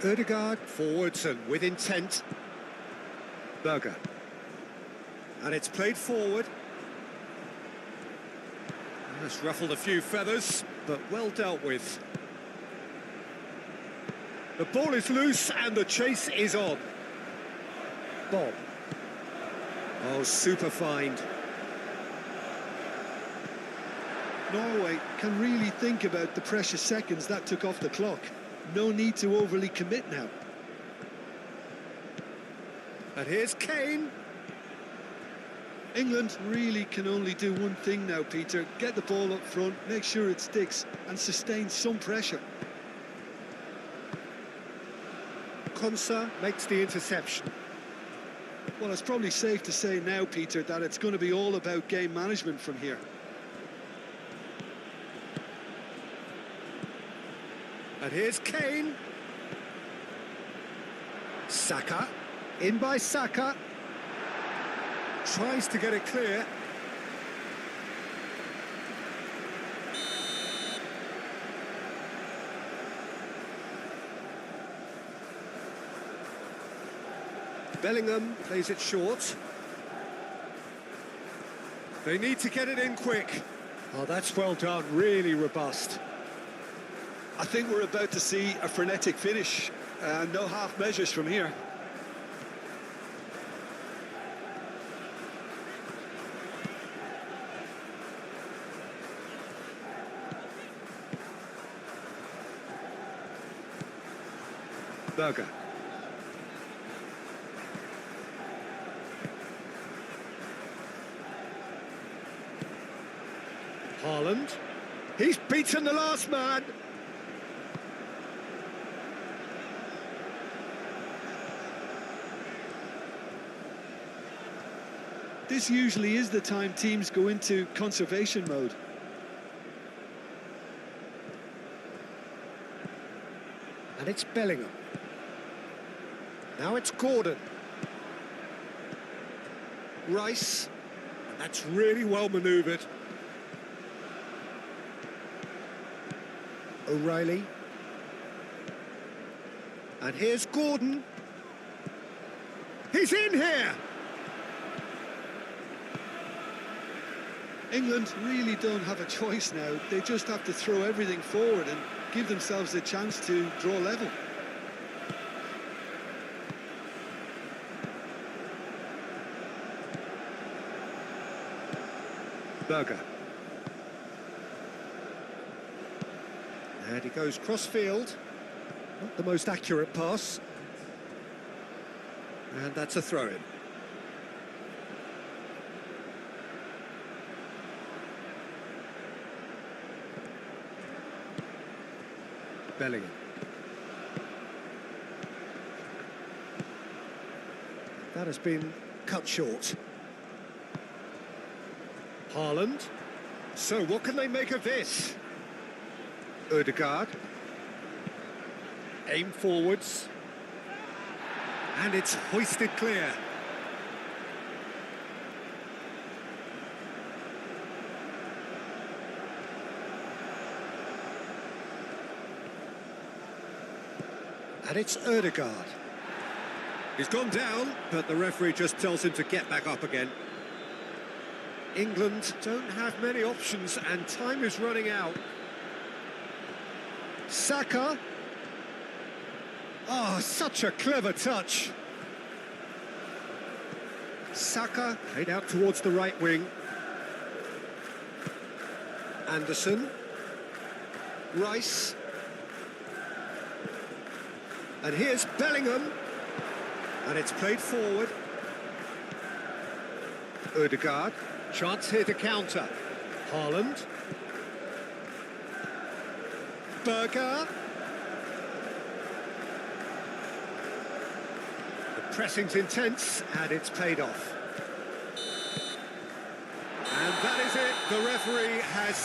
Ødegaard forwards and with intent. Berger. And it's played forward. That's ruffled a few feathers, but well dealt with. The ball is loose and the chase is on. Bob. Oh, super find. Norway can really think about the precious seconds that took off the clock. No need to overly commit now. And here's Kane. England really can only do one thing now, Peter. Get the ball up front, make sure it sticks, and sustain some pressure. Konsa makes the interception. Well, it's probably safe to say now, Peter, that it's going to be all about game management from here. And here's Kane. Saka. In by Saka. Tries to get it clear. Bellingham plays it short. They need to get it in quick. Oh, that's well done, really robust. I think we're about to see a frenetic finish. No half measures from here. Berger. Haaland. He's beaten the last man. This usually is the time teams go into conservation mode. And it's Bellingham. Now it's Gordon. Rice. And that's really well manoeuvred. O'Reilly. And here's Gordon. He's in here! England really don't have a choice now. They just have to throw everything forward and give themselves a chance to draw level. Berger. And he goes cross-field. Not the most accurate pass. And that's a throw-in. Bellingham. That has been cut short. Haaland. So what can they make of this? Ødegaard. Aim forwards. And it's hoisted clear. And it's Ødegaard. He's gone down, but the referee just tells him to get back up again. England don't have many options and time is running out. Saka. Oh, such a clever touch. Saka played out towards the right wing. Anderson. Rice. And here's Bellingham. And it's played forward. Ødegaard. Chance here to counter. Haaland. Berger. The pressing's intense and it's paid off. And that is it. The referee has